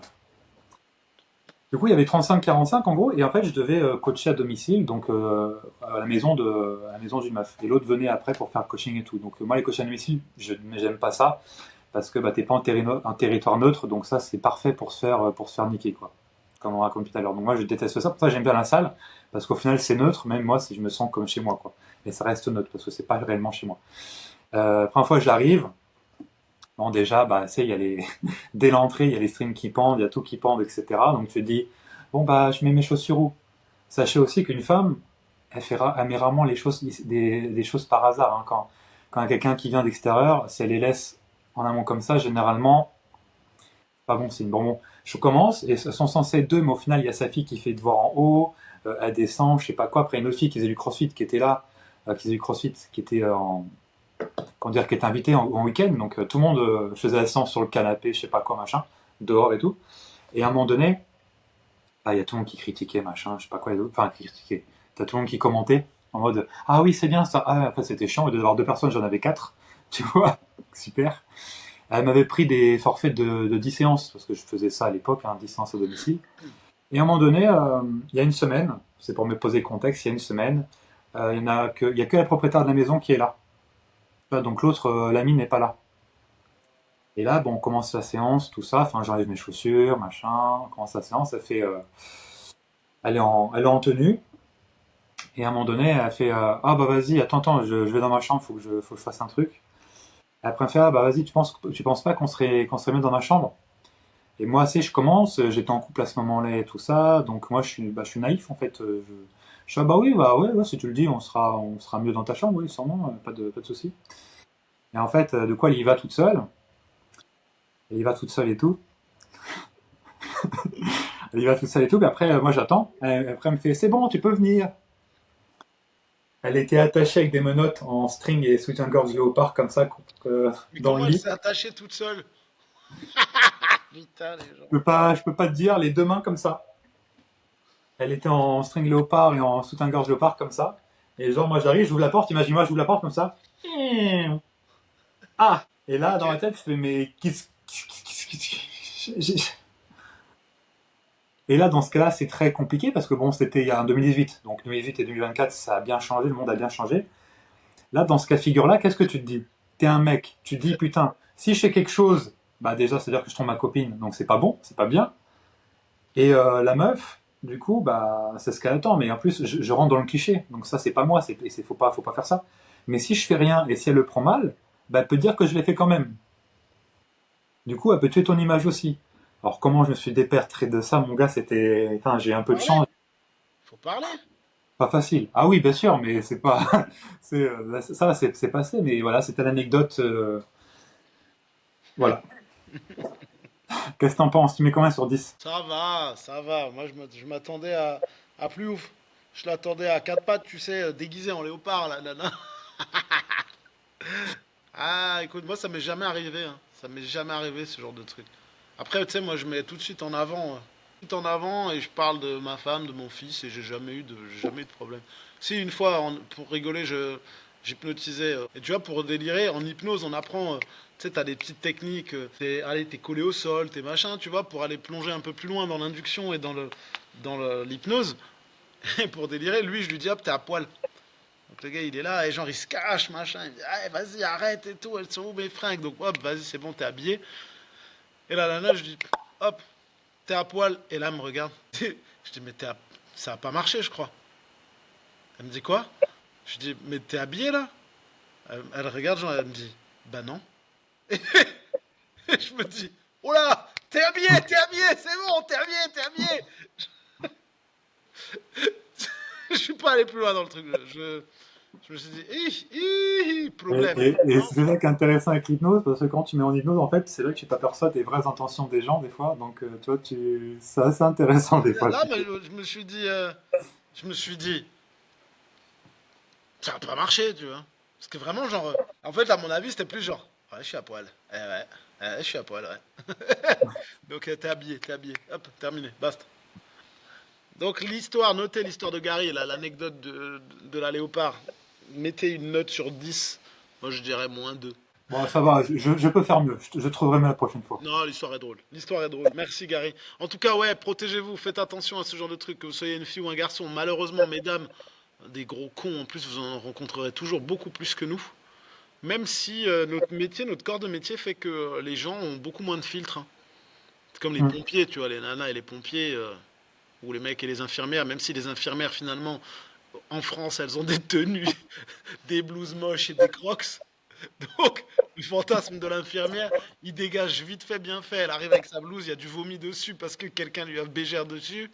Du coup, il y avait 35-45 en gros, et en fait, je devais coacher à domicile, donc à la maison d'une meuf. Et l'autre venait après pour faire le coaching et tout. Donc moi, les coachings à domicile, j'aime pas ça, parce que bah, t'es pas en territoire neutre, donc ça c'est parfait pour se faire niquer, quoi. Comme on raconte tout à l'heure. Donc moi, je déteste ça. Pour ça, j'aime bien la salle, parce qu'au final, c'est neutre, même moi, si je me sens comme chez moi, quoi. Et ça reste neutre, parce que c'est pas réellement chez moi. Première fois, j'arrive. Bon, déjà, bah, tu sais, il y a les, dès l'entrée, il y a les strings qui pendent, il y a tout qui pend, etc. Donc tu te dis, bon, bah, je mets mes chaussures où? Sachez aussi qu'une femme, elle met rarement des choses par hasard, hein. Quand il y a quelqu'un qui vient d'extérieur, si elle les laisse en amont comme ça, généralement, pas bon signe. Bon, bon, je commence, et ce sont censés être deux, mais au final, il y a sa fille qui fait devoir en haut, elle descend, je sais pas quoi. Après, une autre fille qui faisait du crossfit qui était là, qui faisait du crossfit, qui était comment dire, qui était invité en week-end. Donc tout le monde faisait la séance sur le canapé, je sais pas quoi, machin, dehors et tout. Et à un moment donné, il y a tout le monde qui critiquait, machin, je sais pas quoi, enfin, qui critiquait. T'as tout le monde qui commentait en mode ah oui, c'est bien ça. Ah, en fait, c'était chiant, au lieu d'avoir deux personnes, j'en avais quatre. Tu vois, super. Elle m'avait pris des forfaits de 10 séances, parce que je faisais ça à l'époque, hein, 10 séances à domicile. Et à un moment donné, il y a une semaine, c'est pour me poser le contexte, il y a une semaine, il y a que la propriétaire de la maison qui est là. Donc l'autre, l'ami n'est pas là. Et là, bon, on commence la séance, tout ça. Enfin, j'enlève mes chaussures, machin. On commence la séance. Elle est en tenue. Et à un moment donné, elle fait ah bah vas-y, attends, je vais dans ma chambre, faut que je fasse un truc. Et après, elle fait ah bah vas-y, tu penses pas qu'on serait mieux dans ma chambre? Et moi, je commence. J'étais en couple à ce moment-là et tout ça. Donc moi, je suis naïf en fait. Je suis ah bah oui, bah ouais, ouais, si tu le dis, on sera mieux dans ta chambre, oui, sûrement, pas de souci. Et en fait, de quoi elle y va toute seule. Elle y va toute seule et tout. Elle y va toute seule et tout, mais après, moi j'attends. Après, elle me fait, c'est bon, tu peux venir. Elle était attachée avec des menottes en string et soutien-gorge léopard comme ça Mais dans le comment elle lit. s'est attachée toute seule? Putain, les gens. Je peux pas te dire, les deux mains comme ça. Elle était en string léopard et en soutien-gorge léopard comme ça. Et genre, moi j'arrive, j'ouvre la porte, imagine-moi, j'ouvre la porte comme ça. Ah. Et là, Ok. dans ma tête, je fais, mais Et là, dans ce cas-là, c'est très compliqué parce que bon, c'était il y a un 2018. Donc 2018 et 2024, ça a bien changé, le monde a bien changé. Là, dans ce cas de figure-là, qu'est-ce que tu te dis? T'es un mec, tu te dis putain, si je fais quelque chose, bah déjà, c'est-à-dire que je trompe ma copine, donc c'est pas bon, c'est pas bien. Et la meuf, du coup, bah c'est ce qu'elle attend, mais en plus, je rentre dans le cliché, donc ça, c'est pas moi, faut pas faire ça. Mais si je fais rien et si elle le prend mal, bah elle peut dire que je l'ai fait quand même. Du coup, elle peut tuer ton image aussi. Alors comment je me suis dépertré de ça, mon gars, c'était, putain, j'ai un peu de Parler. chance. Faut parler. pas facile. Ah oui, bien sûr, mais c'est pas, ça, c'est passé, mais voilà, c'était l'anecdote, voilà. Qu'est-ce que t'en penses? Tu mets combien sur 10? Ça va, ça va. Moi, je m'attendais à plus ouf. Je l'attendais à quatre pattes, tu sais, déguisé en léopard, là, nana. Ah, écoute, moi, ça m'est jamais arrivé, hein. Ça m'est jamais arrivé, ce genre de truc. Après, tu sais, moi, je mets tout de suite en avant, tout en avant, et je parle de ma femme, de mon fils, et j'ai jamais eu de problème. Si, une fois, pour rigoler, j'hypnotisais. Et tu vois, pour délirer, en hypnose, on apprend, tu sais, t'as des petites techniques, allez, t'es collé au sol, t'es machin, tu vois, pour aller plonger un peu plus loin dans l'induction et l'hypnose. Et pour délirer, lui, je lui dis, hop, t'es à poil. Donc le gars, il est là, et genre, il se cache, machin. Il me dit, ah, vas-y, arrête et tout, elles sont où mes fringues? Donc, hop, vas-y, c'est bon, t'es habillé. Et là, la nana, je dis, hop, t'es à poil. Et là, elle me regarde. Je dis, mais ça a pas marché, je crois. Elle me dit, quoi? Je dis, mais t'es habillé là? Elle regarde, genre, elle me dit, bah non. Et je me dis, oh là, t'es habillé, c'est bon, t'es habillé. Je suis pas allé plus loin dans le truc. Je me suis dit, problème. Et Non, c'est ça qui est intéressant avec l'hypnose, parce que quand tu mets en hypnose, en fait, c'est là que tu t'aperçois des vraies intentions des gens, des fois. Donc, tu vois, c'est assez intéressant, des fois. là, je me suis dit, ça a pas marché, tu vois. Parce que vraiment, genre, en fait, à mon avis, c'était plus genre, ouais, je suis à poil. Je suis à poil, ouais. Donc, t'es habillé. Hop, terminé, basta. Donc, l'histoire, notez l'histoire de Gary, là, l'anecdote de la léopard. Mettez une note sur 10. Moi, je dirais -2. Bon, ça va, je peux faire mieux. Je trouverai mieux la prochaine fois. Non, l'histoire est drôle. L'histoire est drôle. Merci, Gary. En tout cas, ouais, protégez-vous. Faites attention à ce genre de truc, que vous soyez une fille ou un garçon. Malheureusement, mesdames, des gros cons en plus, vous en rencontrerez toujours beaucoup plus que nous. Même si notre métier, notre corps de métier fait que les gens ont beaucoup moins de filtres, hein. C'est comme les Hmm. pompiers, tu vois, les nanas et les pompiers, ou les mecs et les infirmières, même si les infirmières, finalement, en France, elles ont des tenues, des blouses moches et des crocs. Donc, le fantasme de l'infirmière, il dégage vite fait, bien fait. Elle arrive avec sa blouse, il y a du vomi dessus parce que quelqu'un lui a bégère dessus.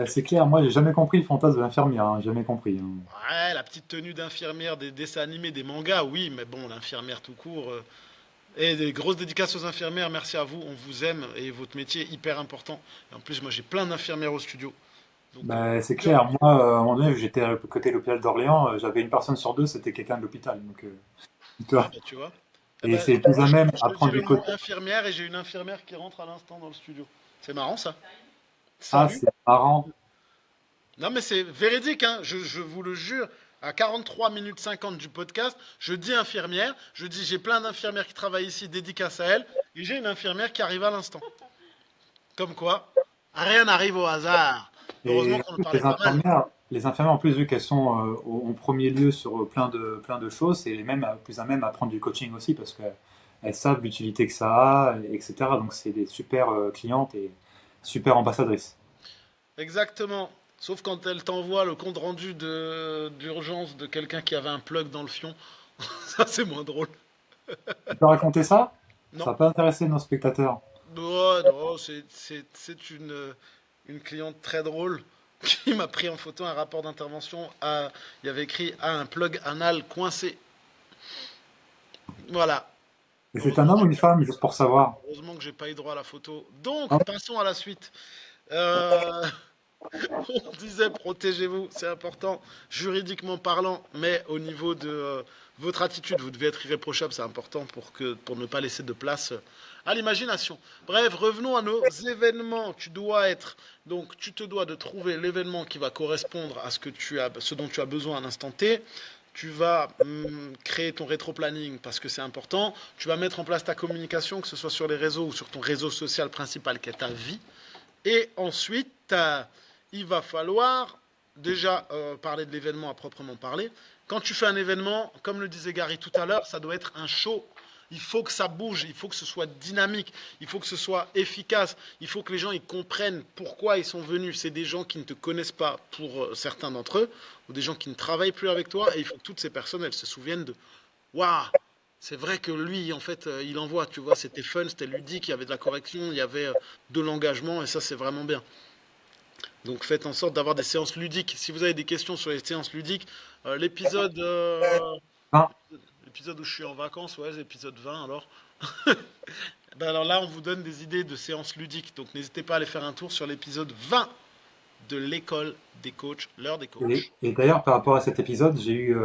C'est clair, moi, j'ai jamais compris le fantasme de l'infirmière, hein, jamais compris, hein. Ouais, la petite tenue d'infirmière des dessins animés, des mangas, oui, mais bon, l'infirmière tout court. Et des grosses dédicaces aux infirmières, merci à vous, on vous aime et votre métier est hyper important. Et en plus, moi j'ai plein d'infirmières au studio. Donc, C'est cœur, clair, moi, à un moment donné, j'étais à côté de l'hôpital d'Orléans, j'avais une personne sur deux, c'était quelqu'un de l'hôpital. Donc, tu ah vois. bah tu vois. Eh Et ben, c'est plus moi à même je à te dis prendre le du mot côté. infirmière et j'ai une infirmière qui rentre à l'instant dans le studio. C'est marrant ça. Ah, Salut. c'est marrant. Non mais c'est véridique, hein, je vous le jure. À 43 minutes 50 du podcast, je dis infirmière, je dis j'ai plein d'infirmières qui travaillent ici, dédicace à elles, et j'ai une infirmière qui arrive à l'instant. Comme quoi, rien n'arrive au hasard. Heureusement Et qu'on le parlait pas mal. les infirmières, en plus, vu qu'elles sont en premier lieu sur plein de choses, c'est même plus à même à prendre du coaching aussi, parce qu'elles savent l'utilité que ça a, etc. Donc, c'est des super clientes et super ambassadrices. Exactement. Sauf quand elle t'envoie le compte rendu d'urgence de quelqu'un qui avait un plug dans le fion. Ça, c'est moins drôle. Tu peux raconter ça? Non. Ça va pas intéresser nos spectateurs. Non, non, c'est une cliente très drôle qui m'a pris en photo un rapport d'intervention. Il y avait écrit à un plug anal coincé. Voilà. Et c'est un Heureusement, homme ou une femme, juste pour savoir? heureusement que j'ai pas eu droit à la photo. Donc, Hein. passons à la suite. Euh, On disait protégez-vous, c'est important, juridiquement parlant, mais au niveau de votre attitude, vous devez être irréprochable, c'est important pour ne pas laisser de place à l'imagination. Bref, revenons à nos événements. Donc tu te dois de trouver l'événement qui va correspondre à ce dont tu as besoin à l'instant T. Tu vas créer ton rétro-planning parce que c'est important. Tu vas mettre en place ta communication, que ce soit sur les réseaux ou sur ton réseau social principal qui est ta vie. Et ensuite, il va falloir déjà parler de l'événement à proprement parler. Quand tu fais un événement, comme le disait Gary tout à l'heure, ça doit être un show. Il faut que ça bouge, il faut que ce soit dynamique, il faut que ce soit efficace, il faut que les gens ils comprennent pourquoi ils sont venus. C'est des gens qui ne te connaissent pas pour certains d'entre eux, ou des gens qui ne travaillent plus avec toi, et il faut que toutes ces personnes elles se souviennent de waouh, c'est vrai que lui, en fait, il envoie, tu vois, c'était fun, c'était ludique, il y avait de la correction, il y avait de l'engagement, et ça, c'est vraiment bien. Donc faites en sorte d'avoir des séances ludiques. Si vous avez des questions sur les séances ludiques, l'épisode Enfin, l'épisode où je suis en vacances, ouais, l'épisode 20 alors. Ben alors là, on vous donne des idées de séances ludiques. Donc n'hésitez pas à aller faire un tour sur l'épisode 20 de l'école des coachs, l'heure des coachs. et d'ailleurs, par rapport à cet épisode, j'ai eu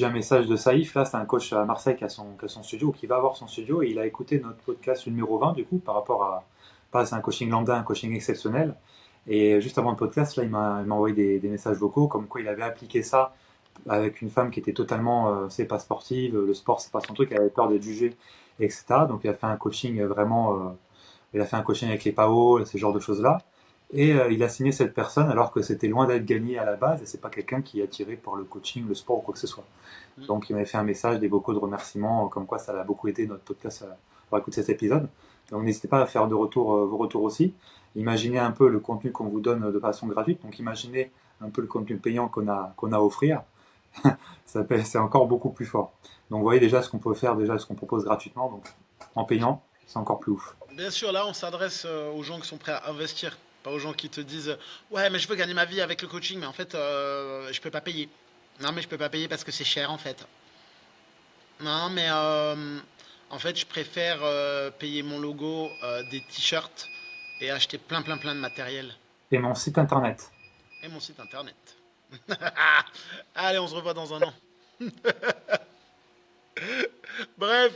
un message de Saïf, là, c'est un coach à Marseille qui a son studio, qui va avoir son studio, et il a écouté notre podcast numéro 20, du coup, par rapport à, pas c'est un coaching lambda, un coaching exceptionnel. Et juste avant le podcast, là, il m'a envoyé des messages vocaux, comme quoi il avait appliqué ça avec une femme qui était totalement, c'est pas sportive, le sport c'est pas son truc, elle avait peur d'être jugée, etc. Donc il a fait un coaching vraiment, il a fait un coaching avec les PAO, ce genre de choses-là. Et il a signé cette personne alors que c'était loin d'être gagné à la base et c'est pas quelqu'un qui est attiré par le coaching, le sport ou quoi que ce soit. Mm. Donc il m'avait fait un message, des vocaux de remerciement, comme quoi ça l'a beaucoup aidé notre podcast pour écouter cet épisode. Donc n'hésitez pas à faire de retour, vos retours aussi. Imaginez un peu le contenu qu'on vous donne de façon gratuite. Donc imaginez un peu le contenu payant qu'on a à offrir. C'est encore beaucoup plus fort. Donc vous voyez déjà ce qu'on peut faire, déjà ce qu'on propose gratuitement. Donc en payant, c'est encore plus ouf. Bien sûr, là, on s'adresse aux gens qui sont prêts à investir, pas aux gens qui te disent ouais, mais je veux gagner ma vie avec le coaching, mais en fait, je peux pas payer. Non, mais je peux pas payer parce que c'est cher en fait. Non, mais en fait, je préfère payer mon logo, des t-shirts et acheter plein, plein, plein de matériel Et mon site internet. et mon site internet. Allez, on se revoit dans un an. Bref,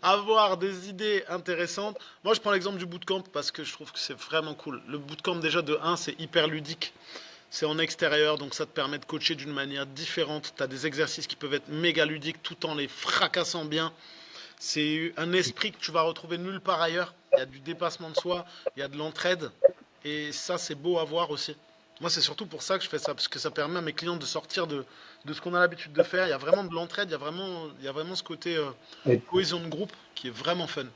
avoir des idées intéressantes. Moi, je prends l'exemple du bootcamp parce que je trouve que c'est vraiment cool. Le bootcamp, déjà, de un, c'est hyper ludique. C'est en extérieur, donc ça te permet de coacher d'une manière différente. Tu as des exercices qui peuvent être méga ludiques tout en les fracassant bien. C'est un esprit que tu vas retrouver nulle part ailleurs. Il y a du dépassement de soi, il y a de l'entraide. Et ça, c'est beau à voir aussi. Moi, c'est surtout pour ça que je fais ça, parce que ça permet à mes clients de sortir de ce qu'on a l'habitude de faire. Il y a vraiment de l'entraide, il y a vraiment ce côté Et cohésion de groupe qui est vraiment fun.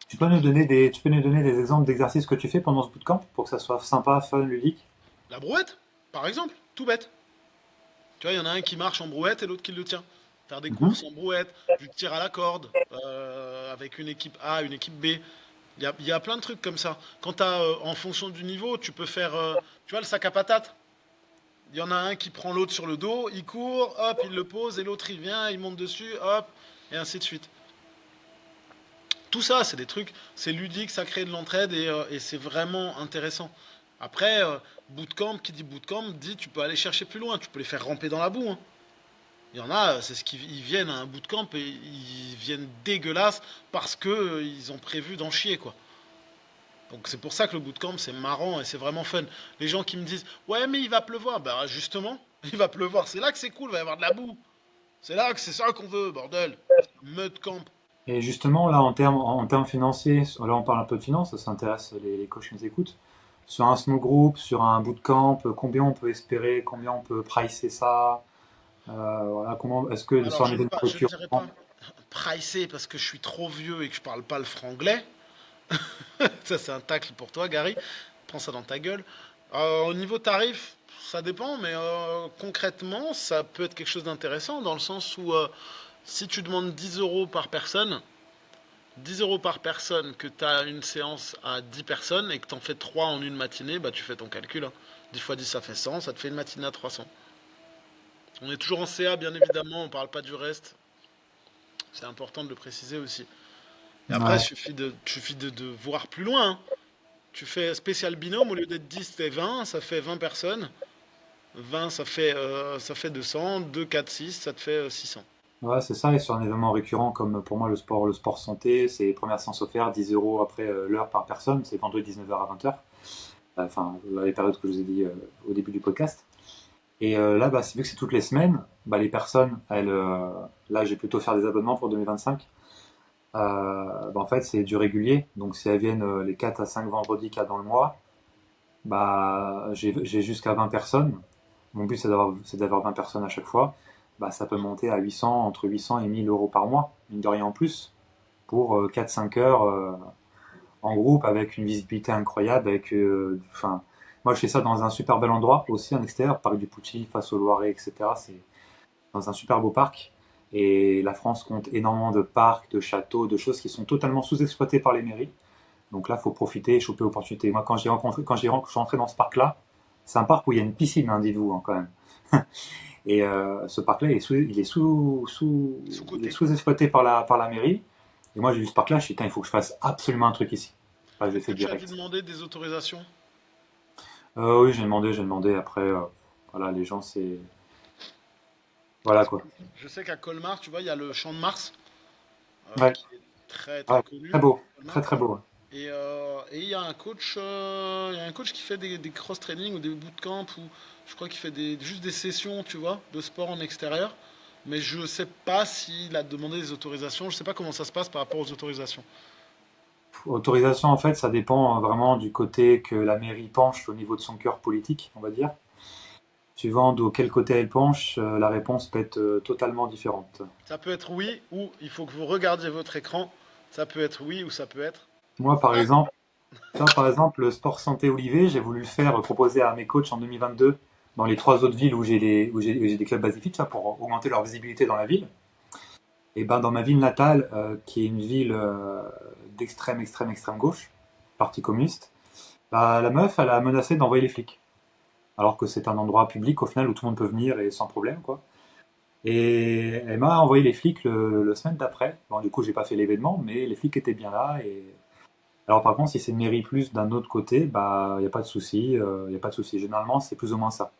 tu peux nous donner des exemples d'exercices que tu fais pendant ce bootcamp pour que ça soit sympa, fun, ludique. La brouette, par exemple, tout bête. Tu vois, il y en a un qui marche en brouette et l'autre qui le tient. Faire des Mhm. courses en brouette, du tir à la corde, avec une équipe A, une équipe B. Il y a plein de trucs comme ça. Quand t'as, en fonction du niveau, tu peux faire, tu vois, le sac à patates. Il y en a un qui prend l'autre sur le dos, il court, hop, il le pose, et l'autre il vient, il monte dessus, hop, et ainsi de suite. Tout ça, c'est des trucs, c'est ludique, ça crée de l'entraide et c'est vraiment intéressant. Après, bootcamp, qui dit bootcamp, dit tu peux aller chercher plus loin, tu peux les faire ramper dans la boue, hein. Il y en a, c'est ce qu'ils ils viennent à un bootcamp et ils viennent dégueulasses parce que ils ont prévu d'en chier, quoi. Donc c'est pour ça que le bootcamp c'est marrant et c'est vraiment fun. Les gens qui me disent ouais mais il va pleuvoir, bah justement il va pleuvoir, c'est là que c'est cool, il va y avoir de la boue. C'est là que c'est ça qu'on veut, bordel. Mud camp. Et justement, là, en termes financiers, là, on parle un peu de finance, ça s'intéresse les coachs qui nous écoutent. Sur un small group, sur un bootcamp, combien on peut espérer, combien on peut pricer ça, voilà, comment, est-ce que Alors sur un événement je ne récurrent, dirais pas pricé parce que je suis trop vieux et que je parle pas le franglais. Ça c'est un tacle pour toi Gary. Prends ça dans ta gueule. Au niveau tarif, ça dépend, mais concrètement, ça peut être quelque chose d'intéressant dans le sens où si tu demandes 10 euros par personne, 10 euros par personne, que tu as une séance à 10 personnes et que tu en fais 3 en une matinée, bah tu fais ton calcul, hein. 10 fois 10 ça fait 100, ça te fait une matinée à 300. On est toujours en CA bien évidemment, on parle pas du reste. C'est important de le préciser aussi. Et après, il ouais. suffit de voir plus loin, hein. Tu fais spécial binôme, au lieu d'être 10 et 20, ça fait 20 personnes. 20, ça fait 200. 2, 4, 6, ça te fait 600. Ouais, c'est ça, et sur un événement récurrent comme pour moi le sport santé, c'est première séance offerte, 10 euros après l'heure par personne, c'est vendredi 19h à 20h, enfin les périodes que je vous ai dit au début du podcast. Et là, bah, vu que c'est toutes les semaines, bah, les personnes, là j'ai plutôt faire des abonnements pour 2025. Bah, en fait, c'est du régulier. Donc, si elles viennent les 4 à 5 vendredis qu'il y a dans le mois, bah, j'ai jusqu'à 20 personnes. Mon but, c'est d'avoir 20 personnes à chaque fois. Bah, ça peut monter à 800, entre 800 et 1000 euros par mois, mine de rien en plus, pour 4-5 heures en groupe avec une visibilité incroyable. Enfin, moi, je fais ça dans un super bel endroit aussi en extérieur, Parc du Pouchy, face au Loiret, etc. C'est dans un super beau parc. Et la France compte énormément de parcs, de châteaux, de choses qui sont totalement sous-exploitées par les mairies. Donc là, il faut profiter et choper l'opportunité. Moi, quand je suis rentré dans ce parc-là, c'est un parc où il y a une piscine, hein, dites-vous, hein, quand même. Et ce parc-là, il est Sous-côté. sous-exploité par la mairie. Et moi, j'ai vu ce parc-là, je me suis dit, putain, il faut que je fasse absolument un truc ici. Enfin, je l'ai Est-ce que fait tu as dû direct. demander des autorisations? Oui, j'ai demandé. Après, voilà, les gens, c'est. Voilà Parce que quoi. je sais qu'à Colmar, tu vois, il y a le Champ de Mars, Ouais, qui est très très ouais, très connu beau. à Très, Colmar. très beau. Ouais. Et il y a un coach qui fait des cross-training ou des bootcamps, ou je crois qu'il fait juste des sessions, tu vois, de sport en extérieur. Mais je sais pas s'il a demandé des autorisations. Je sais pas comment ça se passe par rapport aux autorisations. Autorisation, en fait, ça dépend vraiment du côté que la mairie penche au niveau de son cœur politique, on va dire. Suivant de quel côté elle penche, la réponse peut être totalement différente. Ça peut être oui, ou il faut que vous regardiez votre écran. Ça peut être oui, ou ça peut être Moi, par ah, exemple, le sport santé Olivier, j'ai voulu le faire proposer à mes coachs en 2022 dans les 3 autres villes où j'ai des clubs Basic, tu vois, pour augmenter leur visibilité dans la ville. Et ben dans ma ville natale, qui est une ville d'extrême, extrême, extrême gauche, parti communiste, bah, la meuf, elle a menacé d'envoyer les flics. Alors que c'est un endroit public au final où tout le monde peut venir et sans problème, quoi. Et elle m'a envoyé les flics le semaine d'après. Bon, du coup, j'ai pas fait l'événement, mais les flics étaient bien là. Et alors, par contre, si c'est une mairie plus d'un autre côté, bah, il y a pas de souci. Y a pas de souci. Généralement, c'est plus ou moins ça.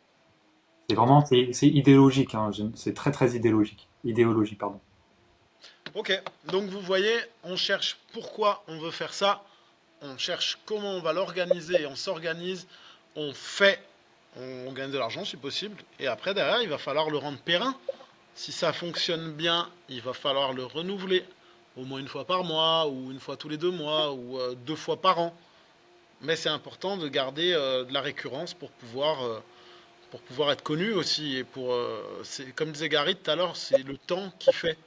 C'est ok. vraiment, c'est idéologique. Hein. C'est très, très idéologique. Idéologie, pardon. Ok, donc vous voyez, on cherche pourquoi on veut faire ça, on cherche comment on va l'organiser, et on s'organise, on fait, on gagne de l'argent si possible, et après derrière il va falloir le rendre périn. Si ça fonctionne bien, il va falloir le renouveler au moins une fois par mois, ou une fois tous les 2 mois, ou 2 fois par an. Mais c'est important de garder de la récurrence pour pouvoir être connu aussi. Et comme disait Gary tout à l'heure, c'est le temps qui fait.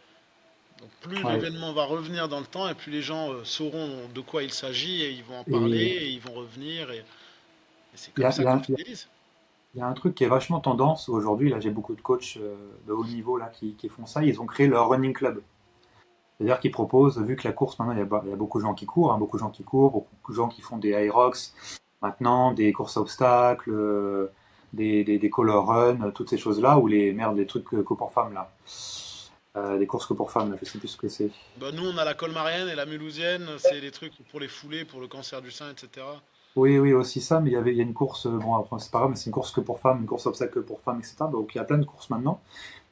Donc plus Ouais. l'événement va revenir dans le temps et plus les gens sauront de quoi il s'agit et ils vont en parler Et et ils vont revenir et c'est il y comme a, ça il y qu'on a- fidélise. il y a un truc qui est vachement tendance aujourd'hui. Là, j'ai beaucoup de coachs de haut niveau là, qui font ça. Ils ont créé leur running club. C'est-à-dire qu'ils proposent, vu que la course maintenant, il y a beaucoup de gens qui courent, hein, beaucoup de gens qui courent, beaucoup de gens qui font des Aerox, maintenant des courses à obstacles, des color run, toutes ces choses-là, ou les trucs que pour femmes là. Des courses que pour femmes, là, je sais plus ce que c'est. Bah, nous, on a la colmarienne et la mulhousienne, c'est les trucs pour les foulées, pour le cancer du sein, etc. Oui, oui, aussi ça, mais il y a une course, bon, après, c'est pas grave, mais c'est une course que pour femmes, une course à obstacles que pour femmes, etc. Donc il y a plein de courses maintenant.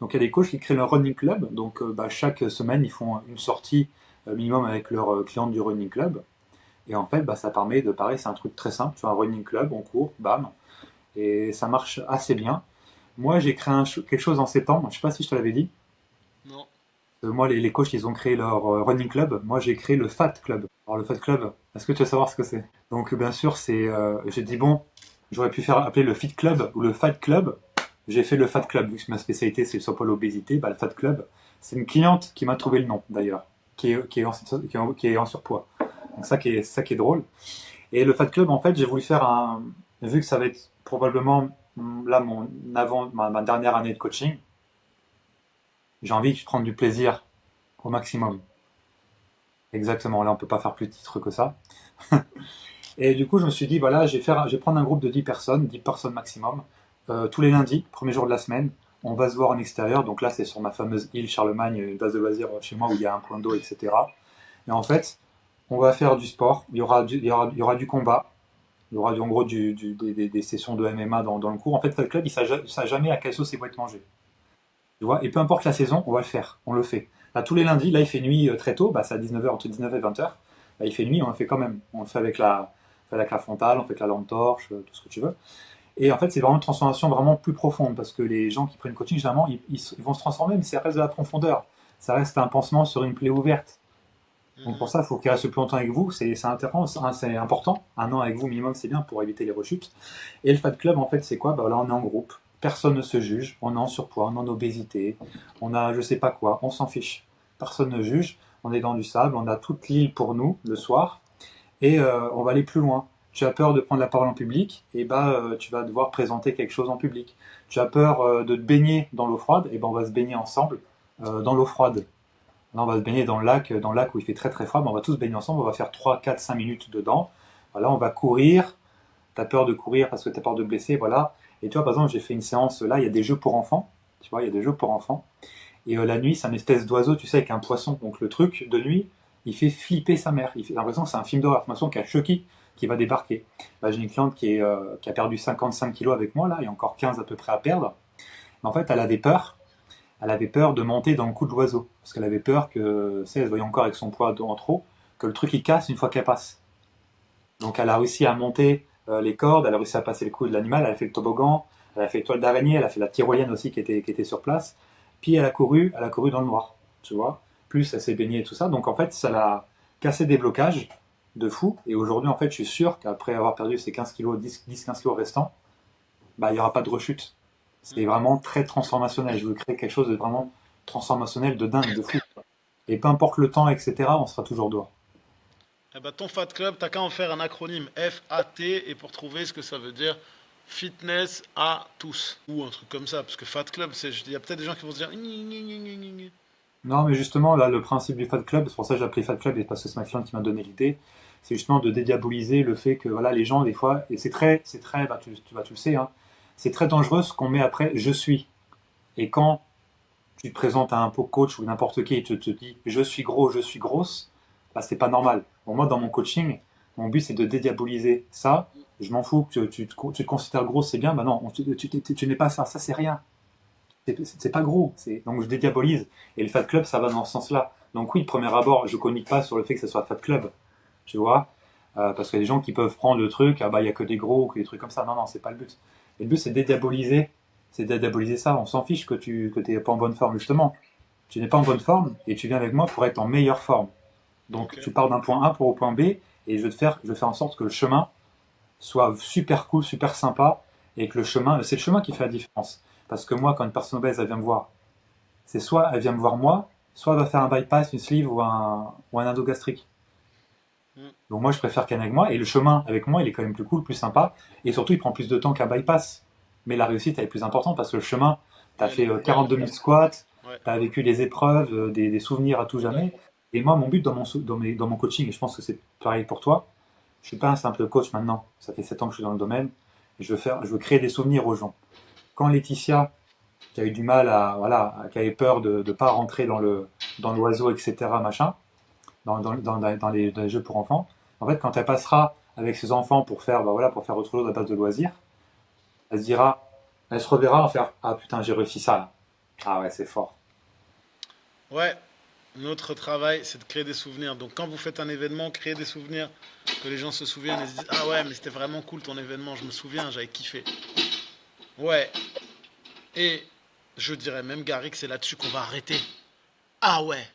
Donc il y a des coachs qui créent leur running club. Donc bah, chaque semaine, ils font une sortie minimum avec leurs clientes du running club. Et en fait, bah, ça permet de, pareil, c'est un truc très simple, tu vois, un running club, on court, bam, et ça marche assez bien. Moi, j'ai créé quelque chose en septembre, je sais pas si je te l'avais dit. Non. Moi, les coachs, ils ont créé leur running club. Moi, j'ai créé le Fat Club. Alors, le Fat Club, est-ce que tu veux savoir ce que c'est? Donc, bien sûr, j'ai dit, bon, j'aurais pu faire appeler le Fit Club ou le Fat Club. J'ai fait le Fat Club, vu que ma spécialité, c'est le pas l'obésité. Bah, le Fat Club, c'est une cliente qui m'a trouvé le nom, d'ailleurs, qui est en surpoids. Donc, ça qui est drôle. Et le Fat Club, en fait, j'ai voulu faire vu que ça va être probablement là ma dernière année de coaching, j'ai envie de prendre du plaisir au maximum. Exactement, là on peut pas faire plus de titres que ça. Et du coup, je me suis dit, voilà, je vais prendre un groupe de 10 personnes, 10 personnes maximum, tous les lundis, premier jour de la semaine. On va se voir en extérieur, donc là c'est sur ma fameuse île Charlemagne, une base de loisirs chez moi où il y a un point d'eau, etc. Et en fait, on va faire du sport, il y aura du combat, il y aura en gros des sessions de MMA dans le cours. En fait, le club, il ne sait jamais à quelle sauce il va être mangé. Tu vois, et peu importe la saison, on va le faire, on le fait. Là, tous les lundis, là, il fait nuit très tôt, bah, c'est à 19h, entre 19 et 20h. Là, il fait nuit, on le fait quand même. On le fait avec la frontale, on fait avec la lampe torche, tout ce que tu veux. Et en fait, c'est vraiment une transformation vraiment plus profonde, parce que les gens qui prennent coaching, généralement, ils vont se transformer, mais ça reste de la profondeur. Ça reste un pansement sur une plaie ouverte. Donc pour Mhm. ça, il faut qu'il reste plus longtemps avec vous, c'est intéressant, hein, c'est important. Un an avec vous minimum, c'est bien pour éviter les rechutes. Et le Fat Club, en fait, c'est quoi? Bah, là, on est en groupe, personne ne se juge, on est en surpoids, on est en obésité, on a je sais pas quoi, on s'en fiche. Personne ne juge, on est dans du sable, on a toute l'île pour nous le soir, et on va aller plus loin. Tu as peur de prendre la parole en public, et bah tu vas devoir présenter quelque chose en public. Tu as peur de te baigner dans l'eau froide, et ben on va se baigner ensemble dans l'eau froide. Là, on va se baigner dans le lac où il fait très très froid, mais on va tous se baigner ensemble, on va faire 3, 4, 5 minutes dedans. Voilà, on va courir, t'as peur de courir parce que t'as peur de blesser, voilà. Et tu vois, par exemple, j'ai fait une séance, là, il y a des jeux pour enfants, tu vois, il y a des jeux pour enfants. Et la nuit, c'est un espèce d'oiseau, tu sais, avec un poisson. Donc le truc, de nuit, il fait flipper sa mère. Il fait l'impression que c'est un film d'horreur. J'ai l'impression qu'il y a Chucky qui va débarquer. Là, j'ai une cliente qui a perdu 55 kilos avec moi, là, et encore 15 à peu près à perdre. Mais en fait, elle avait peur. Elle avait peur de monter dans le cou de l'oiseau. Parce qu'elle avait peur que, tu sais, elle se voyait encore avec son poids en trop, que le truc il casse une fois qu'elle passe. Donc elle a réussi à monter les cordes, elle a réussi à passer le cou de l'animal, elle a fait le toboggan, elle a fait l'étoile d'araignée, elle a fait la tyrolienne aussi qui était sur place. Puis elle a couru dans le noir, tu vois. Plus elle s'est baignée et tout ça. Donc en fait, ça l'a cassé des blocages de fou. Et aujourd'hui, en fait, je suis sûr qu'après avoir perdu ces 15 kilos, 10-15 kilos restants, bah, il n'y aura pas de rechute. C'est vraiment très transformationnel. Je veux créer quelque chose de vraiment transformationnel, de dingue, de fou. Et peu importe le temps, etc., on sera toujours dehors. Eh ben, ton Fat Club, t'as qu'à en faire un acronyme FAT et pour trouver ce que ça veut dire fitness à tous. Ou un truc comme ça, parce que Fat Club, il y a peut-être des gens qui vont se dire. Gni, gni, gni, gni, gni, gni. Non, mais justement, là, le principe du Fat Club, c'est pour ça que j'ai appelé Fat Club et parce que c'est ma cliente qui m'a donné l'idée, c'est justement de dédiaboliser le fait que voilà, les gens, des fois, et c'est très, bah, tu le sais, hein, c'est très dangereux ce qu'on met après je suis. Et quand tu te présentes à un coach ou n'importe qui et te dit je suis gros, je suis grosse, bah, c'est pas normal. Bon, moi, dans mon coaching, mon but c'est de dédiaboliser ça. Je m'en fous que tu te considères grosse, c'est bien, bah non, tu n'es pas ça, ça c'est rien. C'est pas gros. Donc je dédiabolise. Et le Fat Club, ça va dans ce sens-là. Donc oui, de premier abord, je communique pas sur le fait que ce soit Fat Club. Tu vois. Parce qu'il y a des gens qui peuvent prendre le truc, ah bah il y a que des gros ou que des trucs comme ça. Non, non, c'est pas le but. Et le but c'est de dédiaboliser. C'est de dédiaboliser ça. On s'en fiche que tu que pas en bonne forme, justement. Tu n'es pas en bonne forme et tu viens avec moi pour être en meilleure forme. Donc Ok. tu pars d'un point A pour au point B et je vais faire en sorte que le chemin soit super cool, super sympa et que le chemin, c'est le chemin qui fait la différence. Parce que moi, quand une personne obèse, elle vient me voir, c'est soit elle vient me voir moi, soit elle va faire un bypass, une sleeve ou un endogastrique. Mm. Donc moi, je préfère qu'elle avec moi. Et le chemin avec moi, il est quand même plus cool, plus sympa. Et surtout, il prend plus de temps qu'un bypass. Mais la réussite, elle est plus importante parce que le chemin, tu as Elle est fait belle. 42 000 squats, Ouais. tu as vécu des épreuves, des souvenirs à tout jamais. Et moi, mon but dans mon coaching, et je pense que c'est pareil pour toi, je suis pas un simple coach maintenant. Ça fait 7 ans que je suis dans le domaine. Et je veux créer des souvenirs aux gens. Quand Laetitia, qui a eu du mal voilà, qui avait peur de ne pas rentrer dans l'oiseau, etc., machin, dans les jeux pour enfants. En fait, quand elle passera avec ses enfants pour faire, bah voilà, pour faire autre chose à base de loisirs, elle se dira, elle se reverra en faire, ah putain, j'ai réussi ça là. Ah ouais, c'est fort. Ouais. Notre travail, c'est de créer des souvenirs. Donc, quand vous faites un événement, créez des souvenirs, que les gens se souviennent et se disent: ah ouais, mais c'était vraiment cool ton événement, je me souviens, j'avais kiffé. Ouais. Et je dirais même, Gary, que c'est là-dessus qu'on va arrêter. Ah ouais.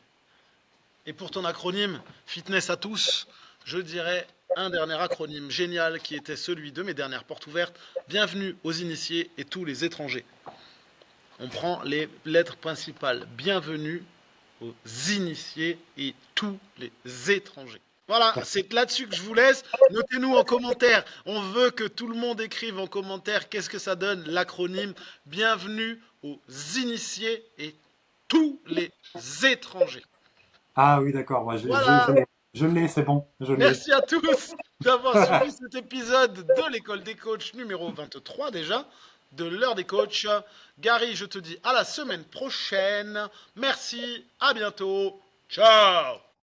Et pour ton acronyme, fitness à tous, je dirais un dernier acronyme génial qui était celui de mes dernières portes ouvertes. Bienvenue aux initiés et tous les étrangers. On prend les lettres principales. Bienvenue aux initiés et tous les étrangers. Voilà, c'est là-dessus que je vous laisse. Notez-nous en commentaire. On veut que tout le monde écrive en commentaire qu'est-ce que ça donne l'acronyme. Bienvenue aux initiés et tous les étrangers. Ah oui, d'accord, moi Voilà. je l'ai, c'est bon, je l'ai. Merci à tous d'avoir suivi cet épisode de l'école des coachs numéro 23 déjà, de l'heure des coachs. Gary, je te dis à la semaine prochaine. Merci, à bientôt. Ciao.